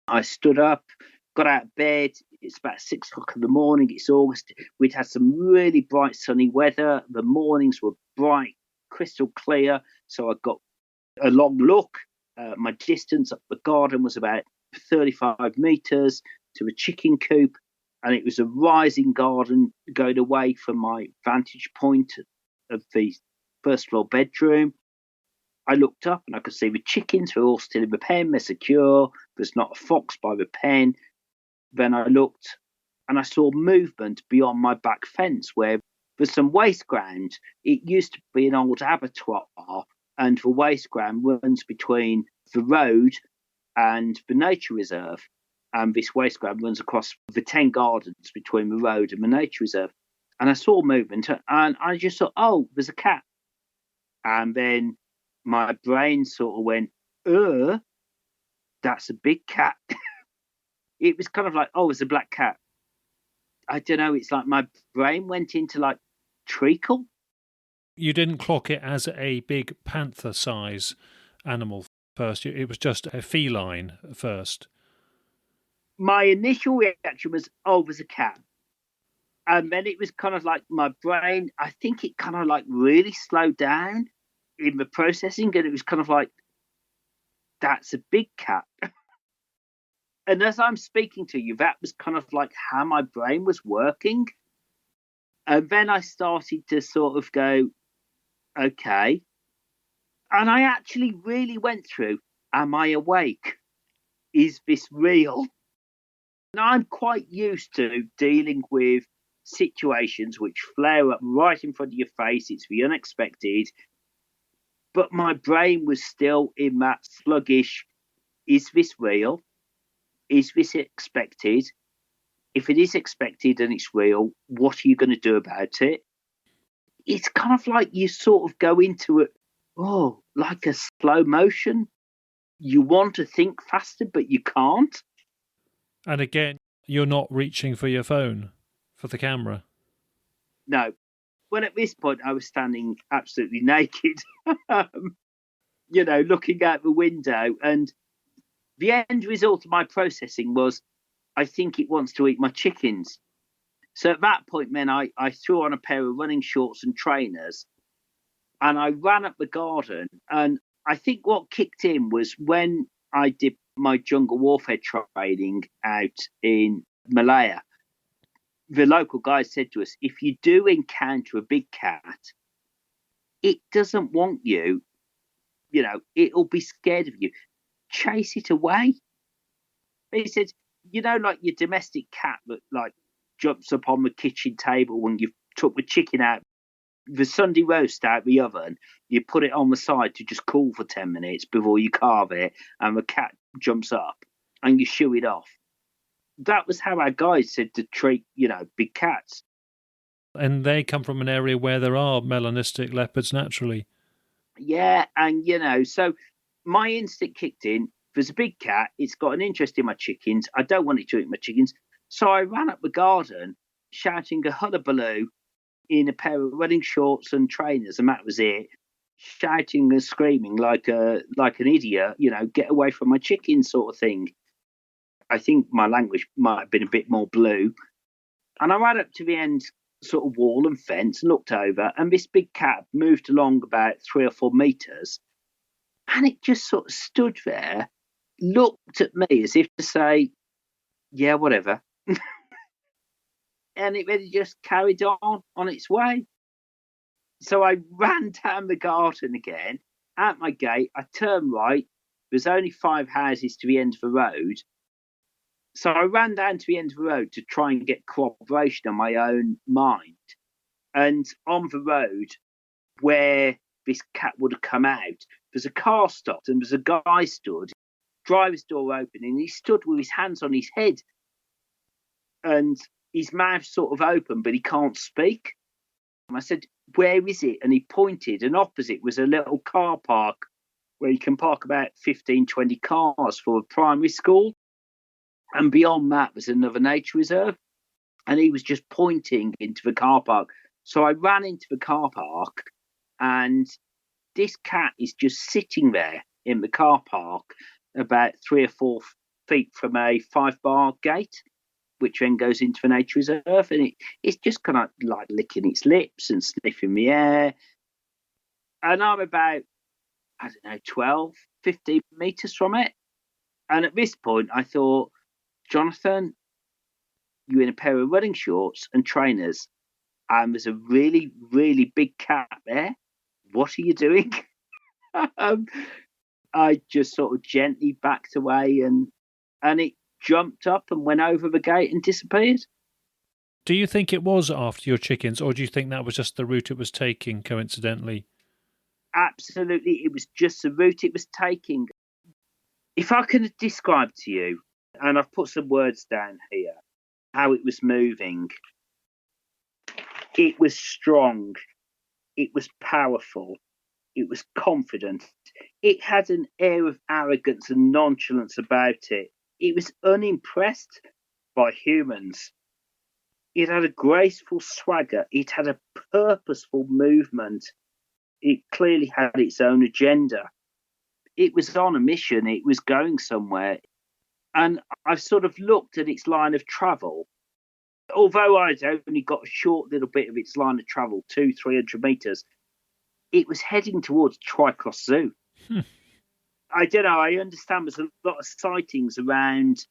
I stood up, got out of bed. It's about 6 o'clock in the morning. It's August. We'd had some really bright sunny weather. The mornings were bright, crystal clear. So I got a long look. My distance up the garden was about 35 metres to the chicken coop. And it was a rising garden going away from my vantage point of the first floor bedroom. I looked up and I could see the chickens were all still in the pen. They're secure. There's not a fox by the pen. Then I looked and I saw movement beyond my back fence where there's some waste ground. It used to be an old abattoir, and the waste ground runs between the road and the nature reserve. And this waste ground runs across the 10 gardens between the road and the nature reserve. And I saw movement and I just thought, oh, there's a cat. And then my brain sort of went, that's a big cat. It was kind of like, oh, it's a black cat. I don't know. It's like my brain went into like treacle. You didn't clock it as a big panther size animal first. It was just a feline first. My initial reaction was, oh, there's a cat. And then it was kind of like my brain, I think it kind of like really slowed down in the processing. And it was kind of like, that's a big cat. And as I'm speaking to you, that was kind of like how my brain was working. And then I started to sort of go, okay. And I actually really went through, am I awake? Is this real? Now, I'm quite used to dealing with situations which flare up right in front of your face. It's the unexpected. But my brain was still in that sluggish, is this real? Is this expected? If it is expected and it's real, what are you going to do about it? It's kind of like you sort of go into it, like a slow motion. you want to think faster, but you can't. And again, you're not reaching for your phone, for the camera. No. Well, at this point, I was standing absolutely naked, looking out the window. And the end result of my processing was, I think it wants to eat my chickens. So at that point, then, I threw on a pair of running shorts and trainers, and I ran up the garden. And I think what kicked in was when I did my jungle warfare training out in Malaya, the local guy said to us, if you do encounter a big cat, it doesn't want you, it'll be scared of you. Chase it away. He said, like your domestic cat that like jumps up on the kitchen table when you've took the chicken out, the Sunday roast out the oven, you put it on the side to just cool for 10 minutes before you carve it, and the cat jumps up and you shoo it off. That was how our guys said to treat, big cats. And they come from an area where there are melanistic leopards naturally. Yeah, and, so my instinct kicked in. There's a big cat. It's got an interest in my chickens. I don't want it to eat my chickens. So I ran up the garden shouting a hullabaloo in a pair of running shorts and trainers, and that was it. Shouting and screaming like an idiot, get away from my chickens sort of thing. I think my language might have been a bit more blue. And I ran up to the end sort of wall and fence and looked over, and this big cat moved along about 3 or 4 meters, and it just sort of stood there, looked at me as if to say, yeah, whatever. And it really just carried on its way. So I ran down the garden again, at my gate. I turned right. There's only 5 houses to the end of the road. So I ran down to the end of the road to try and get corroboration on my own mind. And on the road where this cat would have come out, there's a car stopped and there's a guy stood, driver's door open, and he stood with his hands on his head. And his mouth sort of open, but he can't speak. And I said, where is it? And he pointed, and opposite was a little car park where you can park about 15, 20 cars for a primary school. And beyond that was another nature reserve. And he was just pointing into the car park. So I ran into the car park, and this cat is just sitting there in the car park about 3 or 4 feet from a 5-bar gate, which then goes into the nature reserve. And it's just kind of like licking its lips and sniffing the air. And I'm about, 12, 15 meters from it. And at this point, I thought, Jonathan, you're in a pair of running shorts and trainers, and there's a really, really big cat there. What are you doing? I just sort of gently backed away, and it jumped up and went over the gate and disappeared. Do you think it was after your chickens, or do you think that was just the route it was taking coincidentally? Absolutely, it was just the route it was taking. If I could describe to you, and I've put some words down here, how it was moving. It was strong. It was powerful. It was confident. It had an air of arrogance and nonchalance about it. It was unimpressed by humans. It had a graceful swagger. It had a purposeful movement. It clearly had its own agenda. It was on a mission. It was going somewhere. And I've sort of looked at its line of travel. Although I'd only got a short little bit of its line of travel, 200-300 meters, it was heading towards Twycross Zoo. I don't know. I understand there's a lot of sightings around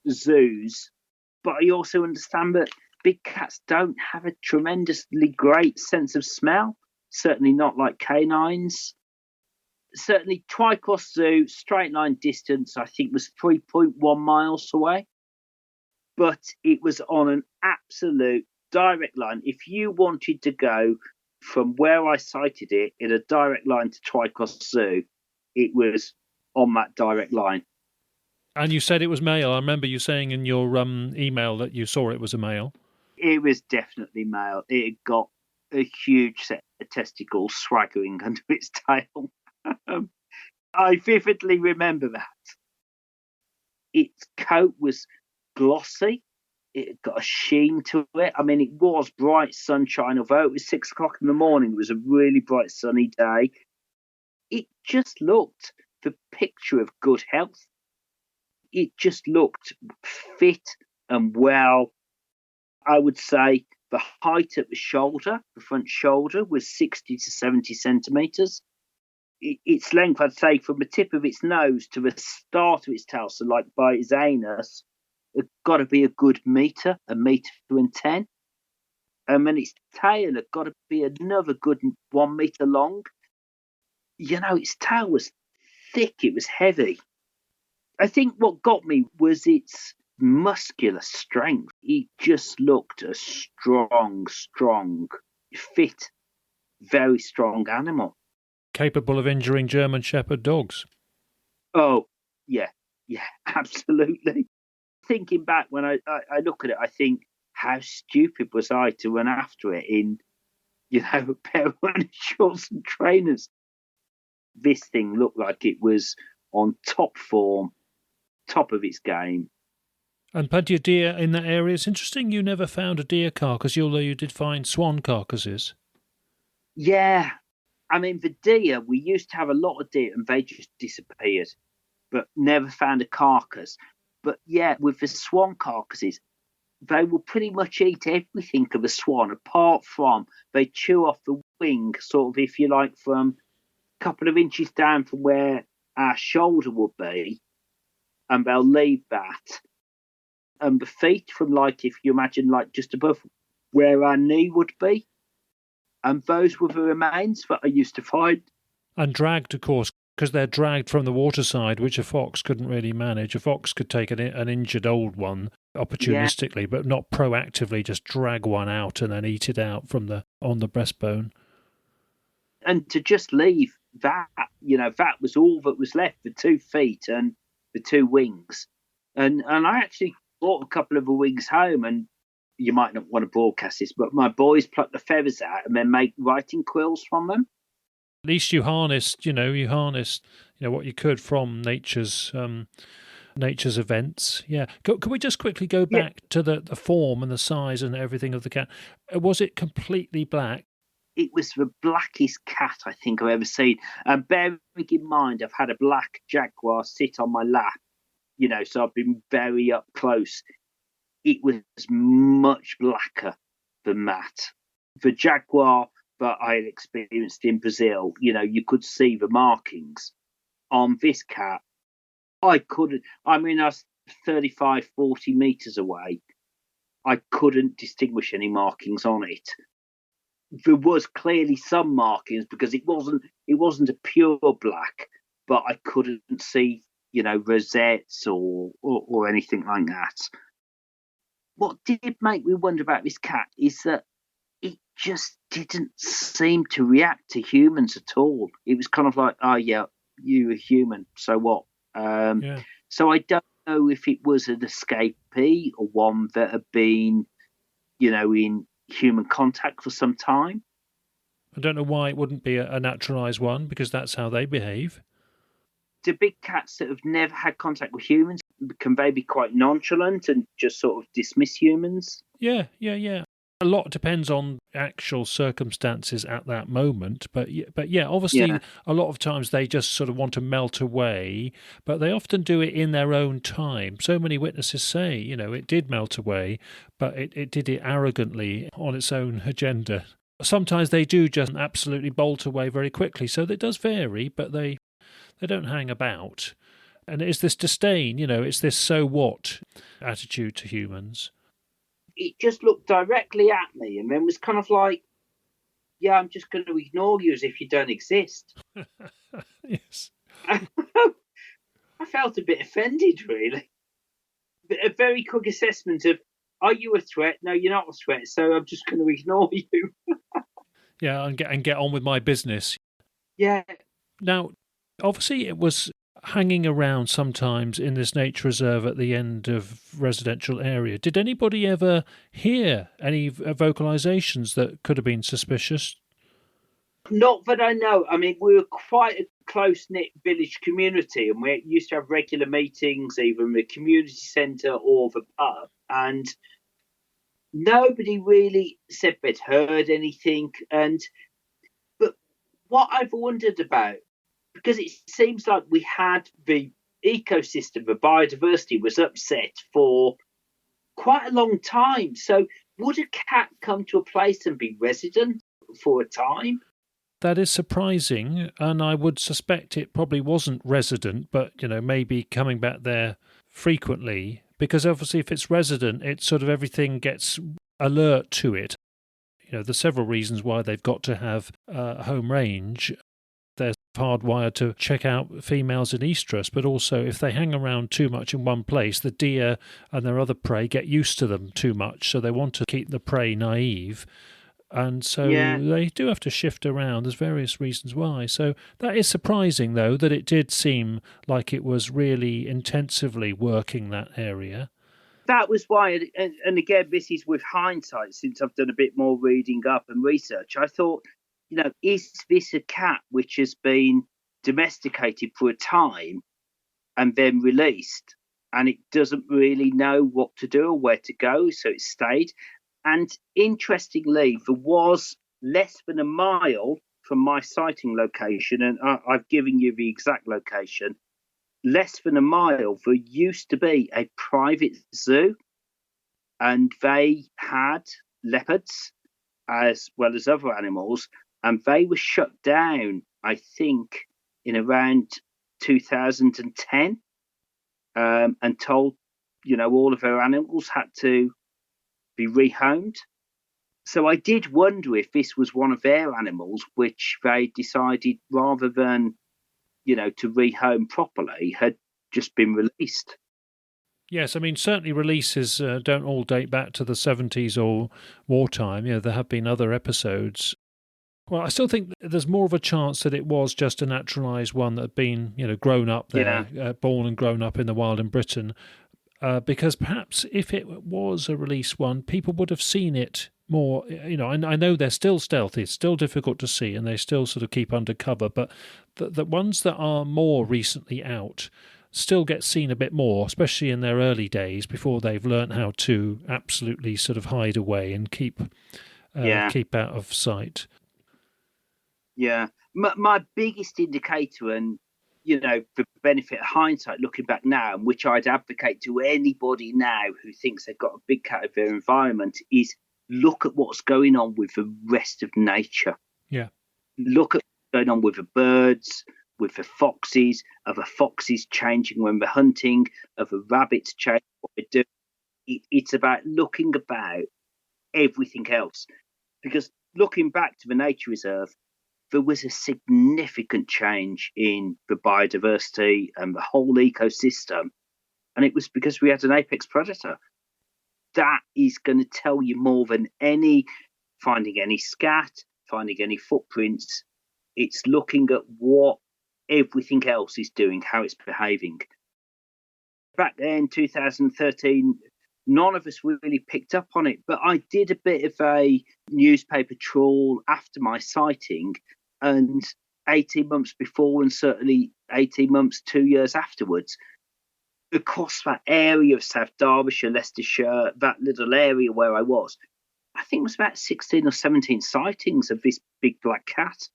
zoos, but I also understand that big cats don't have a tremendously great sense of smell. Certainly not like canines. Certainly Twycross Zoo, straight line distance, I think was 3.1 miles away. But it was on an absolute direct line. If you wanted to go from where I sighted it in a direct line to Twycross Zoo, it was on that direct line. And you said it was male. I remember you saying in your email that you saw it was a male. It was definitely male. It had got a huge set of testicles swaggering under its tail. I vividly remember that. Its coat was glossy. It had got a sheen to it. I mean, it was bright sunshine, although it was 6 o'clock in the morning. It was a really bright sunny day. It just looked the picture of good health. It just looked fit and well. I would say the height at the shoulder, the front shoulder, was 60 to 70 centimetres. Its length, I'd say, from the tip of its nose to the start of its tail, so like by its anus, it's got to be a good metre, 1.10 metres. And then its tail had got to be another good 1 metre long. You know, its tail was thick, it was heavy. I think what got me was its muscular strength. It just looked a strong, fit, very strong animal. Capable of injuring German Shepherd dogs. Oh, yeah, absolutely. Thinking back, when I look at it, I think, how stupid was I to run after it in, a pair of running shorts and trainers? This thing looked like it was on top form, top of its game. And plenty of deer in that area. It's interesting you never found a deer carcass, although you did find swan carcasses. Yeah. I mean, the deer, we used to have a lot of deer and they just disappeared, but never found a carcass. But yeah, with the swan carcasses, they will pretty much eat everything of the swan, apart from they chew off the wing, sort of, if you like, from a couple of inches down from where our shoulder would be, and they'll leave that. And the feet from, like, if you imagine, like, just above where our knee would be. And those were the remains that I used to find. And dragged, of course, because they're dragged from the waterside, which a fox couldn't really manage. A fox could take an injured old one opportunistically, but not proactively just drag one out and then eat it out from on the breastbone. And to just leave that, that was all that was left, the 2 feet and the 2 wings. And I actually brought a couple of the wings home, and you might not want to broadcast this, but my boys plucked the feathers out and then make writing quills from them. At least you harnessed what you could from nature's events. Yeah. Could we just quickly go back to the form and the size and everything of the cat? Was it completely black? It was the blackest cat I think I've ever seen. And bearing in mind, I've had a black jaguar sit on my lap, so I've been very up close. It was much blacker than that. The jaguar that I had experienced in Brazil, you could see the markings. On this cat, I was 35, 40 metres away. I couldn't distinguish any markings on it. There was clearly some markings because it wasn't a pure black, but I couldn't see, rosettes or anything like that. What did make me wonder about this cat is that it just didn't seem to react to humans at all. It was kind of like, oh, yeah, you're a human, so what? So I don't know if it was an escapee or one that had been, in human contact for some time. I don't know why it wouldn't be a naturalised one, because that's how they behave. Do big cats that have never had contact with humans, can they be quite nonchalant and just sort of dismiss humans? Yeah. A lot depends on actual circumstances at that moment, but yeah, obviously a lot of times they just sort of want to melt away, but they often do it in their own time. So many witnesses say, it did melt away, but it did it arrogantly on its own agenda. Sometimes they do just absolutely bolt away very quickly, so it does vary, but they don't hang about. And it's this disdain, it's this so what attitude to humans. It just looked directly at me and then was kind of like, yeah, I'm just going to ignore you as if you don't exist. Yes. I felt a bit offended, really. A very quick assessment of, are you a threat? No, you're not a threat, so I'm just going to ignore you. Yeah, and get on with my business. Yeah. Now, obviously it was hanging around sometimes in this nature reserve at the end of residential area. Did anybody ever hear any vocalisations that could have been suspicious? Not that I know. I mean, we were quite a close-knit village community, and we used to have regular meetings, either in the community centre or the pub, and nobody really said they'd heard anything. But what I've wondered about, because it seems like we had the ecosystem, the biodiversity was upset for quite a long time. So would a cat come to a place and be resident for a time? That is surprising, and I would suspect it probably wasn't resident, but, maybe coming back there frequently, because obviously if it's resident, it's sort of everything gets alert to it. There's several reasons why they've got to have home range. They're hardwired to check out females in estrus, but also if they hang around too much in one place, the deer and their other prey get used to them too much, so they want to keep the prey naive. And so they do have to shift around. There's various reasons why. So that is surprising, though, that it did seem like it was really intensively working that area. That was why, and again, this is with hindsight, since I've done a bit more reading up and research, I thought, is this a cat which has been domesticated for a time and then released, and it doesn't really know what to do or where to go, so it stayed? And interestingly, there was less than a mile from my sighting location, and I've given you the exact location, less than a mile, there used to be a private zoo, and they had leopards as well as other animals, and they were shut down, I think, in around 2010, and told, all of their animals had to be rehomed. So I did wonder if this was one of their animals which they decided, rather than to rehome properly, had just been released. Yes, I mean, certainly releases don't all date back to the 70s or wartime. There have been other episodes. Well, I still think there's more of a chance that it was just a naturalised one that had been, grown up there, born and grown up in the wild in Britain. Because perhaps if it was a release one, people would have seen it more. I know they're still stealthy, it's still difficult to see, and they still sort of keep under cover, but the ones that are more recently out still get seen a bit more, especially in their early days before they've learnt how to absolutely sort of hide away and keep out of sight. Yeah. My biggest indicator, and for benefit of hindsight, looking back now, and which I'd advocate to anybody now who thinks they've got a big cat of their environment, is look at what's going on with the rest of nature. Yeah. Look at what's going on with the birds, with the foxes. Are the foxes changing when they're hunting? Are the rabbits changing what they're doing? It's about looking about everything else. Because looking back to the nature reserve, there was a significant change in the biodiversity and the whole ecosystem. And it was because we had an apex predator. That is going to tell you more than finding any scat, finding any footprints. It's looking at what everything else is doing, how it's behaving. Back then, 2013, none of us really picked up on it. But I did a bit of a newspaper trawl after my sighting, and 18 months before, and certainly 18 months, 2 years afterwards, across that area of South Derbyshire, Leicestershire, that little area where I was, I think it was about 16 or 17 sightings of this big black cat.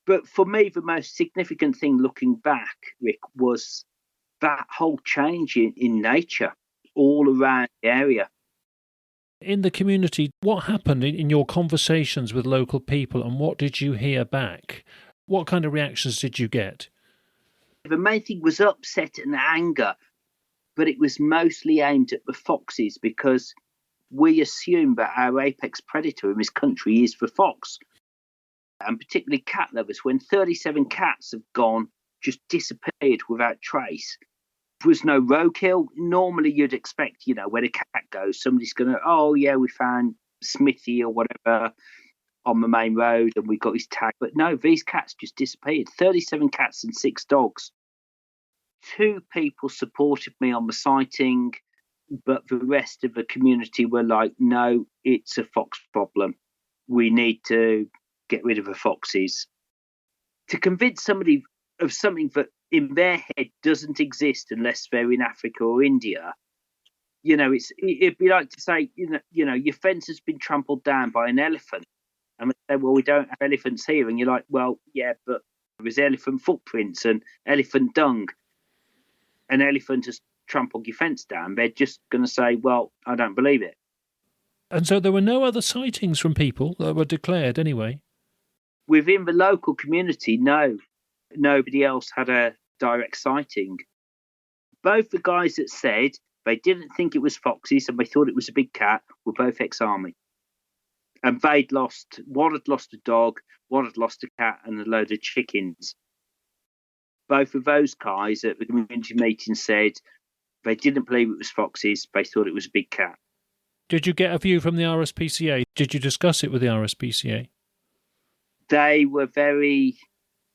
But for me, the most significant thing looking back, Rick, was that whole change in nature all around the area. In the community, what happened in your conversations with local people, and what did you hear back? What kind of reactions did you get? The main thing was upset and anger, but it was mostly aimed at the foxes, because we assume that our apex predator in this country is the fox, and particularly cat lovers. When 37 cats have gone, just disappeared without trace, there was no roadkill. Normally you'd expect, when a cat goes, somebody's going to, we found Smithy or whatever on the main road and we got his tag. But no, these cats just disappeared. 37 cats and 6 dogs. 2 people supported me on the sighting, but the rest of the community were like, no, it's a fox problem. We need to get rid of the foxes. To convince somebody of something that in their head doesn't exist unless they're in Africa or India, it'd be like to say, your fence has been trampled down by an elephant. And they say, well, we don't have elephants here. And you're like, well, yeah, but there's elephant footprints and elephant dung. An elephant has trampled your fence down. They're just going to say, well, I don't believe it. And so there were no other sightings from people that were declared anyway? Within the local community, no. Nobody else had a direct sighting. Both the guys that said they didn't think it was foxes and they thought it was a big cat were both ex-army. And one had lost a dog, one had lost a cat and a load of chickens. Both of those guys at the community meeting said they didn't believe it was foxes, they thought it was a big cat. Did you get a view from the RSPCA? Did you discuss it with the RSPCA? They were very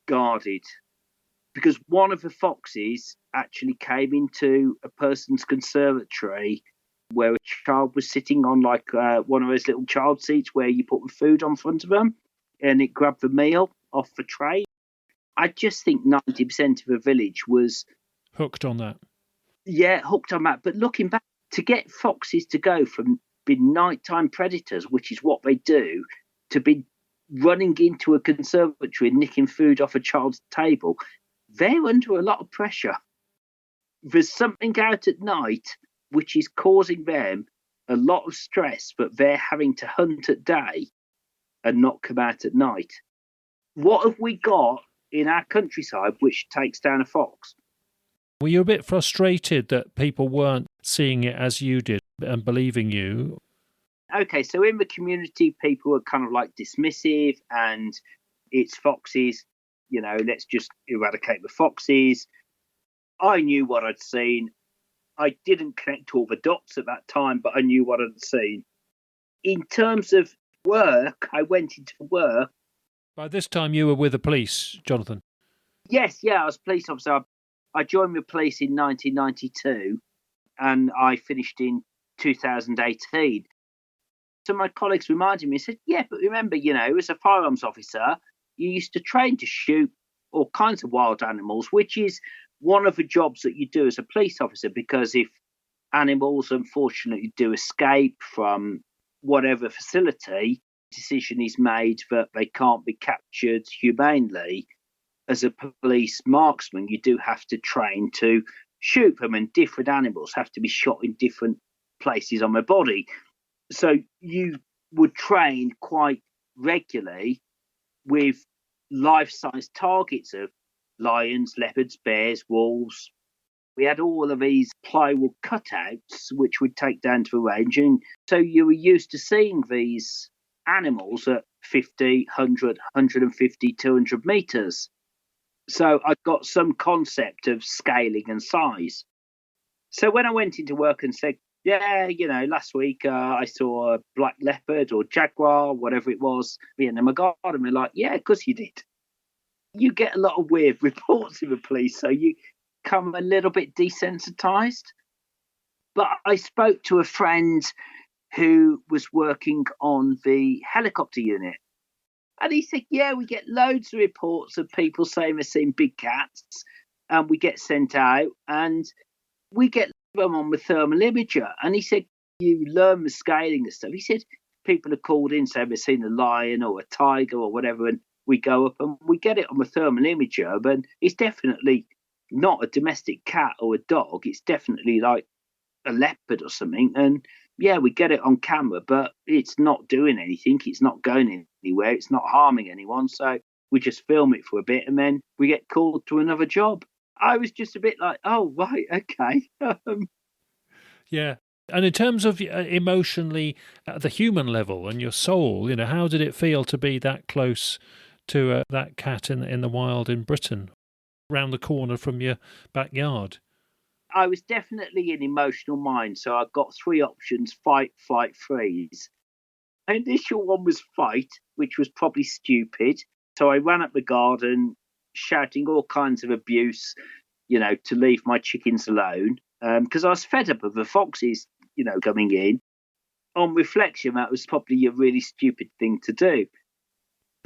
guarded because one of the foxes actually came into a person's conservatory where a child was sitting on one of those little child seats where you put the food on front of them, and it grabbed the meal off the tray. I just think 90% of the village was hooked on that. Yeah, hooked on that. But looking back, to get foxes to go from being nighttime predators, which is what they do, to be running into a conservatory and nicking food off a child's table, they're under a lot of pressure. There's something out at night which is causing them a lot of stress, but they're having to hunt at day and not come out at night. What have we got in our countryside which takes down a fox? Were you a bit frustrated that people weren't seeing it as you did and believing you? Okay, so in the community, people were kind of like dismissive and it's foxes, let's just eradicate the foxes. I knew what I'd seen. I didn't connect all the dots at that time, but I knew what I'd seen. In terms of work, I went into work. By this time, you were with the police, Jonathan? Yes, I was a police officer. I joined the police in 1992 and I finished in 2018. So my colleagues reminded me, said, yeah, but remember, as a firearms officer, you used to train to shoot all kinds of wild animals, which is one of the jobs that you do as a police officer, because if animals unfortunately do escape from whatever facility, decision is made that they can't be captured humanely. As a police marksman, you do have to train to shoot them, and different animals have to be shot in different places on their body. So you would train quite regularly with life-size targets of lions, leopards, bears, wolves. We had all of these plywood cutouts which we'd take down to the range, and so you were used to seeing these animals at 50, 100, 150, 200 metres. So I got some concept of scaling and size. So when I went into work and said, yeah, last week I saw a black leopard or jaguar, whatever it was, in my garden, and they're like, yeah, of course you did. You get a lot of weird reports in the police, so you come a little bit desensitized. But I spoke to a friend who was working on the helicopter unit. And he said, yeah, we get loads of reports of people saying they've seen big cats, and we get sent out and we get them on the thermal imager. And he said, you learn the scaling and stuff. He said, people are called in, saying they've seen a lion or a tiger or whatever, and we go up and we get it on the thermal imager, but it's definitely not a domestic cat or a dog. It's definitely like a leopard or something. And yeah, we get it on camera, but it's not doing anything. It's not going anywhere. It's not harming anyone. So we just film it for a bit and then we get called to another job. I was just a bit like, oh, right, okay. Yeah. And in terms of emotionally, at the human level and your soul, how did it feel to be that close to that cat in the wild in Britain, round the corner from your backyard? I was definitely in emotional mind, so I got three options: fight, flight, freeze. My initial one was fight, which was probably stupid. So I ran up the garden, shouting all kinds of abuse, to leave my chickens alone, because I was fed up of the foxes, coming in. On reflection, that was probably a really stupid thing to do.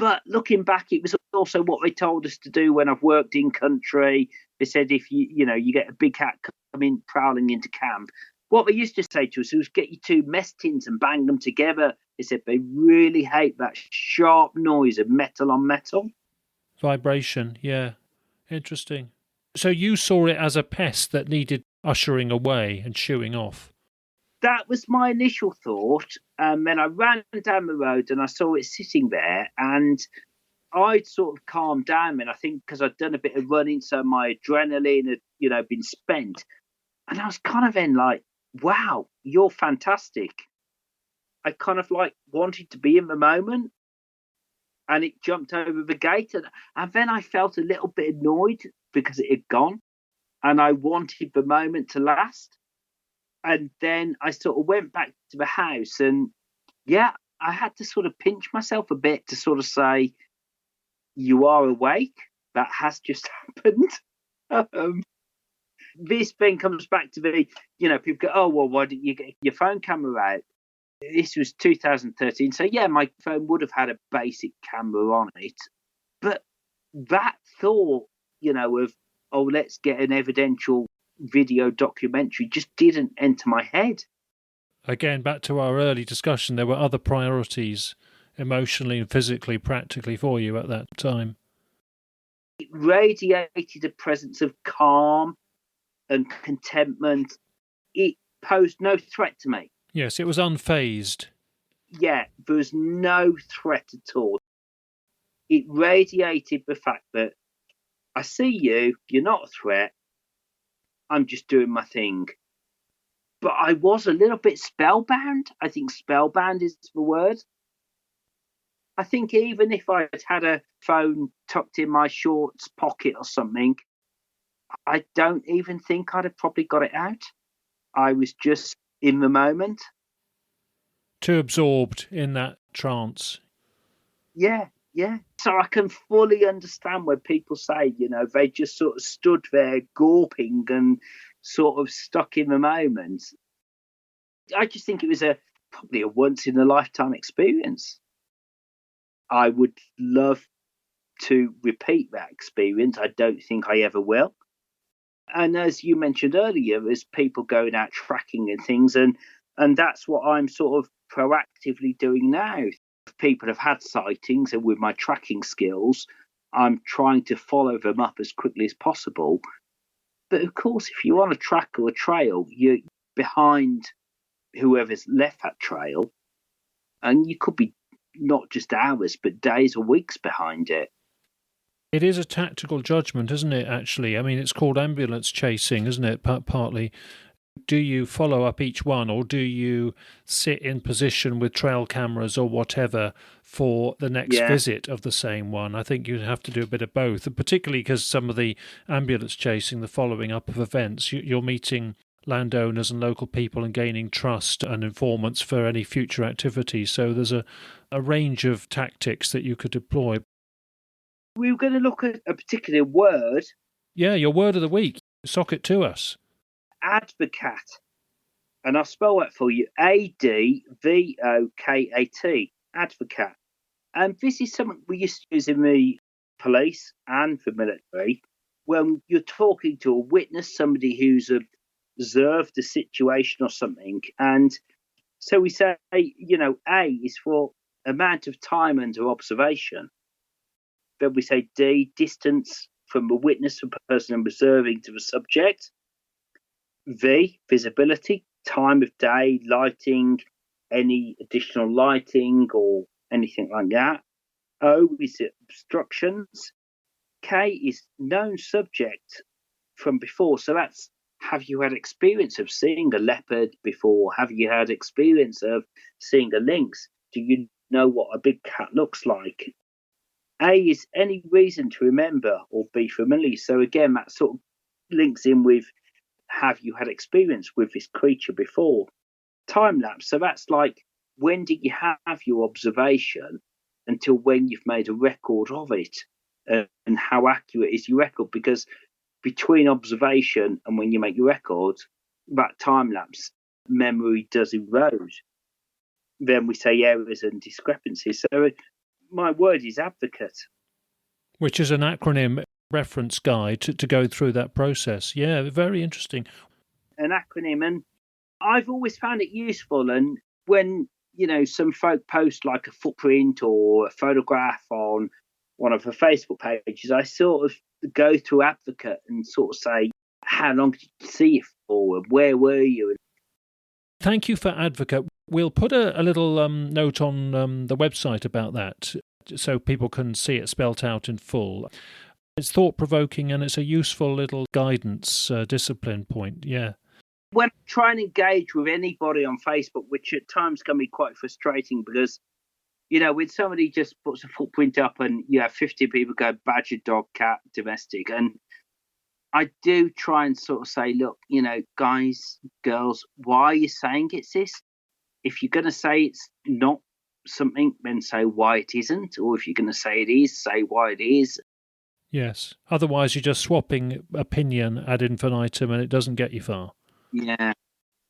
But looking back, it was also what they told us to do when I've worked in country. They said if you get a big cat coming prowling into camp, what they used to say to us was get your two mess tins and bang them together. They said they really hate that sharp noise of metal on metal. Vibration, yeah. Interesting. So you saw it as a pest that needed ushering away and shooing off? That was my initial thought. And then I ran down the road and I saw it sitting there, and I'd sort of calmed down. And I think because I'd done a bit of running, so my adrenaline had, been spent. And I was kind of then like, wow, you're fantastic. I kind of like wanted to be in the moment, and it jumped over the gate. And then I felt a little bit annoyed because it had gone, and I wanted the moment to last. And then I sort of went back to the house, and yeah, I had to sort of pinch myself a bit to sort of say, you are awake. That has just happened. This thing comes back to the, people go, oh, well, why didn't you get your phone camera out? This was 2013. So, yeah, my phone would have had a basic camera on it. But that thought, of, oh, let's get an evidential video documentary just didn't enter my head. Again, back to our early discussion, there were other priorities emotionally and physically, practically for you at that time. It radiated a presence of calm and contentment. It posed no threat to me. Yes, it was unfazed. Yeah, there was no threat at all. It radiated the fact that I see you, you're not a threat, I'm just doing my thing. But I was a little bit spellbound. I think spellbound is the word. I think even if I had a phone tucked in my shorts pocket or something, I don't even think I'd have probably got it out. I was just in the moment. Too absorbed in that trance. Yeah. So I can fully understand when people say, they just sort of stood there gawping and sort of stuck in the moment. I just think it was probably a once in a lifetime experience. I would love to repeat that experience. I don't think I ever will. And as you mentioned earlier, there's people going out tracking and things, and that's what I'm sort of proactively doing now. If people have had sightings, and with my tracking skills, I'm trying to follow them up as quickly as possible. But of course, if you're on a track or a trail, you're behind whoever's left that trail, and you could be not just hours, but days or weeks behind it. It is a tactical judgment, isn't it, actually? I mean, it's called ambulance chasing, isn't it, partly? Do you follow up each one, or do you sit in position with trail cameras or whatever for the next visit of the same one? I think you'd have to do a bit of both, and particularly because some of the ambulance chasing, the following up of events, you're meeting landowners and local people and gaining trust and informants for any future activities. So there's a range of tactics that you could deploy. We were going to look at a particular word. Yeah, your word of the week. Sock it to us. ADVOKATE. And I'll spell that for you. ADVOKATE. ADVOKATE. And this is something we used to use in the police and the military when you're talking to a witness, somebody who's observed a situation or something. And so we say, A is for amount of time under observation. Then we say D, distance from the witness, the person observing, to the subject. V, visibility, time of day, lighting, any additional lighting or anything like that. O is obstructions. K is known subject from before. So that's, have you had experience of seeing a leopard before? Have you had experience of seeing a lynx? Do you know what a big cat looks like? A is any reason to remember or be familiar. So again, that sort of links in with, have you had experience with this creature before? Time lapse. So that's like, when did you have your observation until when you've made a record of it? And how accurate is your record? Because between observation and when you make your record, that time lapse memory does erode. Then we say errors and discrepancies. So my word is advocate. Which is an acronym reference guide to go through that process. Yeah, very interesting. An acronym, and I've always found it useful. And when, some folk post like a footprint or a photograph on one of her Facebook pages, I sort of go through Advocate and sort of say, how long did you see it for? And where were you? Thank you for Advocate. We'll put a little note on the website about that so people can see it spelt out in full. It's thought-provoking and it's a useful little guidance discipline point, yeah. When I try and engage with anybody on Facebook, which at times can be quite frustrating because, when somebody just puts a footprint up and 50 people go badger, dog, cat, domestic, and I do try and sort of say, look, guys, girls, why are you saying it's this? If you're going to say it's not something, then say why it isn't. Or if you're going to say it is, say why it is. Yes. Otherwise, you're just swapping opinion ad infinitum and it doesn't get you far. Yeah.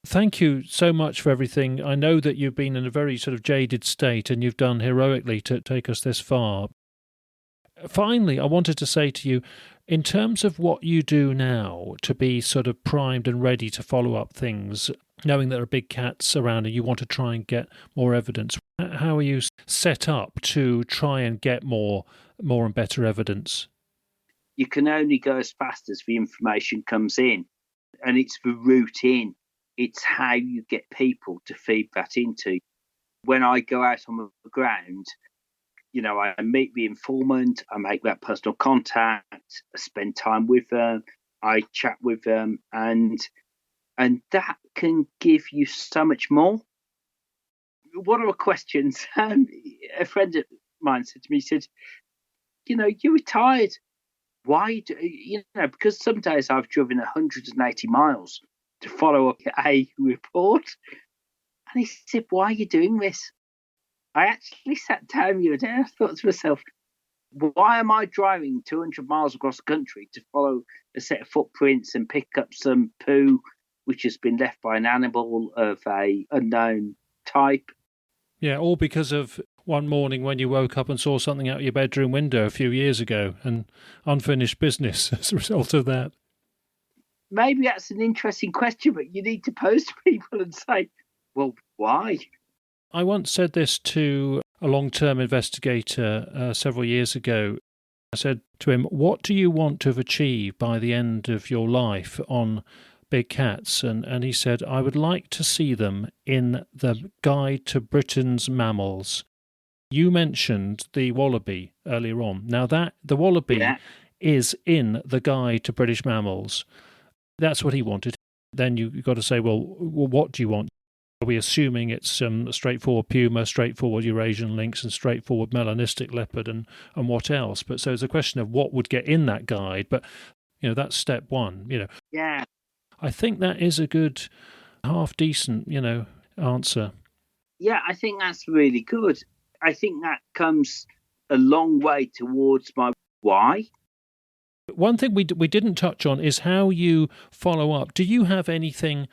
Thank you so much for everything. I know that you've been in a very sort of jaded state and you've done heroically to take us this far. Finally, I wanted to say to you, in terms of what you do now to be sort of primed and ready to follow up things, knowing there are big cats around and you want to try and get more evidence, how are you set up to try and get more and better evidence? You can only go as fast as the information comes in, and it's the route in. It's how you get people to feed that into. When I go out on the ground, I meet the informant, I make that personal contact, I spend time with them, I chat with them, and that can give you so much more. One of the questions a friend of mine said to me, he said, you're retired. Why do because some days I've driven 180 miles to follow up a report. And he said, why are you doing this? I actually sat down the other day and I thought to myself, why am I driving 200 miles across the country to follow a set of footprints and pick up some poo which has been left by an animal of a unknown type? Yeah, all because of one morning when you woke up and saw something out your bedroom window a few years ago and unfinished business as a result of that. Maybe that's an interesting question, but you need to pose to people and say, well, why? I once said this to a long-term investigator several years ago. I said to him, what do you want to have achieved by the end of your life on big cats? And he said, I would like to see them in the Guide to Britain's Mammals. You mentioned the wallaby earlier on. Now the wallaby is in the Guide to British Mammals. That's what he wanted. Then you've got to say, well, what do you want? Are we assuming it's straightforward puma, straightforward Eurasian lynx, and straightforward melanistic leopard, and what else? But so it's a question of what would get in that guide. But that's step one. Yeah. I think that is a good, half decent, answer. Yeah, I think that's really good. I think that comes a long way towards my why. One thing we didn't touch on is how you follow up. Do you have anything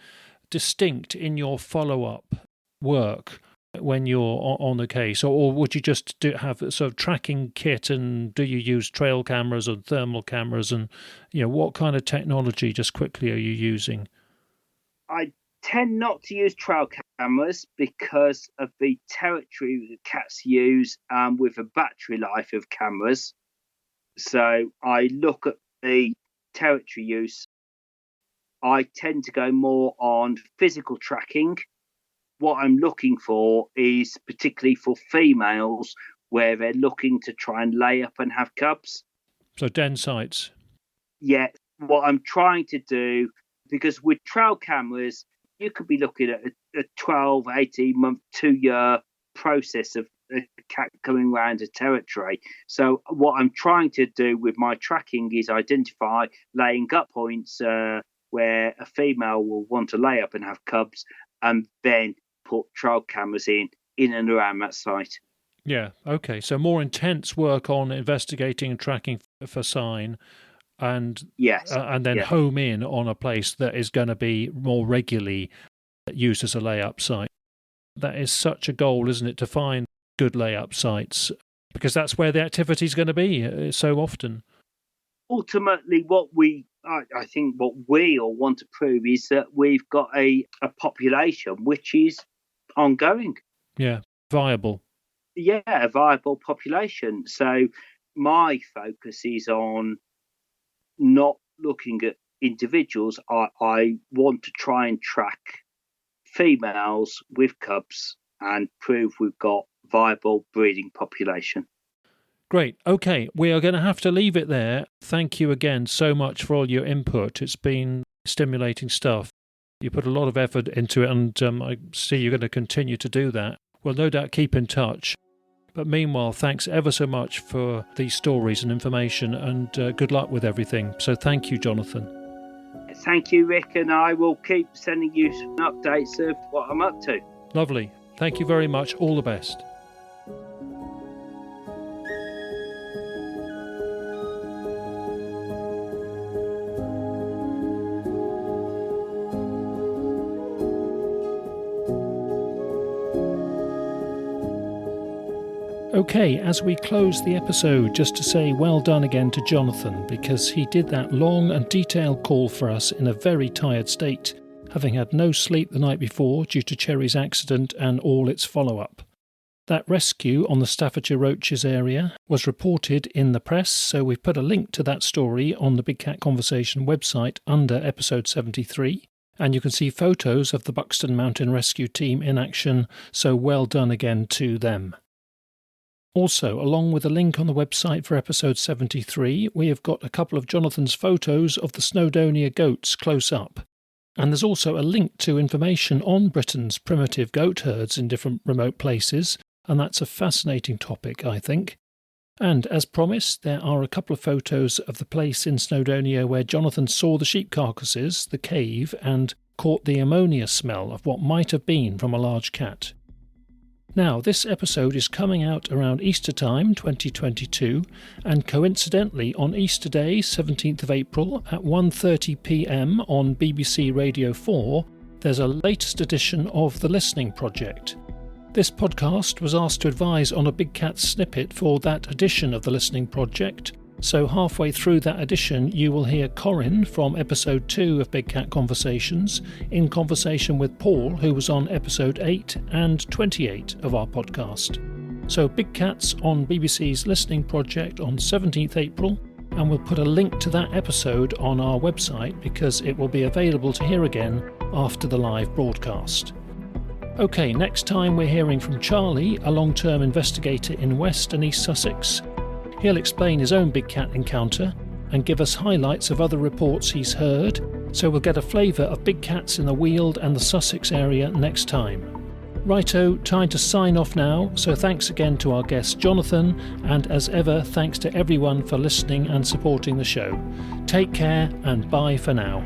distinct in your follow-up work when you're on the case, or would you just have a sort of tracking kit, and do you use trail cameras or thermal cameras, and what kind of technology just quickly are you using? I tend not to use trail cameras because of the territory that cats use with the battery life of cameras. So I look at the territory use. I tend to go more on physical tracking. What I'm looking for is particularly for females where they're looking to try and lay up and have cubs. So den sites. Yeah, what I'm trying to do, because with trail cameras, you could be looking at a 12, 18-month, 2-year process of a cat coming around a territory. So what I'm trying to do with my tracking is identify laying up points where a female will want to lay up and have cubs, and then put trail cameras in and around that site. Yeah, okay. So more intense work on investigating and tracking for sign, and yes, and then home in on a place that is going to be more regularly used as a layup site. That is such a goal, isn't it, to find good layup sites Because that's where the activity is going to be so often. Ultimately, I think what we all want to prove is that we've got a population which is ongoing. Yeah, viable. Yeah, a viable population. So my focus is on not looking at individuals. I want to try and track females with cubs and prove we've got viable breeding population. Great. Okay, we are going to have to leave it there. Thank you again so much for all your input. It's been stimulating stuff. You put a lot of effort into it, and I see you're going to continue to do that. We'll no doubt keep in touch. But meanwhile, thanks ever so much for these stories and information, and good luck with everything. So thank you, Jonathan. Thank you, Rick, and I will keep sending you some updates of what I'm up to. Lovely. Thank you very much. All the best. Okay, as we close the episode, just to say well done again to Jonathan, because he did that long and detailed call for us in a very tired state, having had no sleep the night before due to Cherry's accident and all its follow-up. That rescue on the Staffordshire Roaches area was reported in the press, so we've put a link to that story on the Big Cat Conversation website under episode 73, and you can see photos of the Buxton Mountain Rescue team in action, so well done again to them. Also, along with a link on the website for episode 73, we have got a couple of Jonathan's photos of the Snowdonia goats close up. And there's also a link to information on Britain's primitive goat herds in different remote places, and that's a fascinating topic, I think. And as promised, there are a couple of photos of the place in Snowdonia where Jonathan saw the sheep carcasses, the cave, and caught the ammonia smell of what might have been from a large cat. Now, this episode is coming out around Easter time 2022, and coincidentally on Easter Day, 17th of April, at 1:30 p.m. on BBC Radio 4, there's a latest edition of The Listening Project. This podcast was asked to advise on a Big Cat snippet for that edition of The Listening Project, so halfway through that edition you will hear Corin from episode 2 of Big Cat Conversations in conversation with Paul, who was on episode 8 and 28 of our podcast. So Big Cats on BBC's Listening Project on 17th April, and we'll put a link to that episode on our website because it will be available to hear again after the live broadcast. Okay, next time we're hearing from Charlie, a long-term investigator in West and East Sussex. He'll explain his own big cat encounter and give us highlights of other reports he's heard, so we'll get a flavour of big cats in the Weald and the Sussex area next time. Righto, time to sign off now, so thanks again to our guest Jonathan, and as ever, thanks to everyone for listening and supporting the show. Take care and bye for now.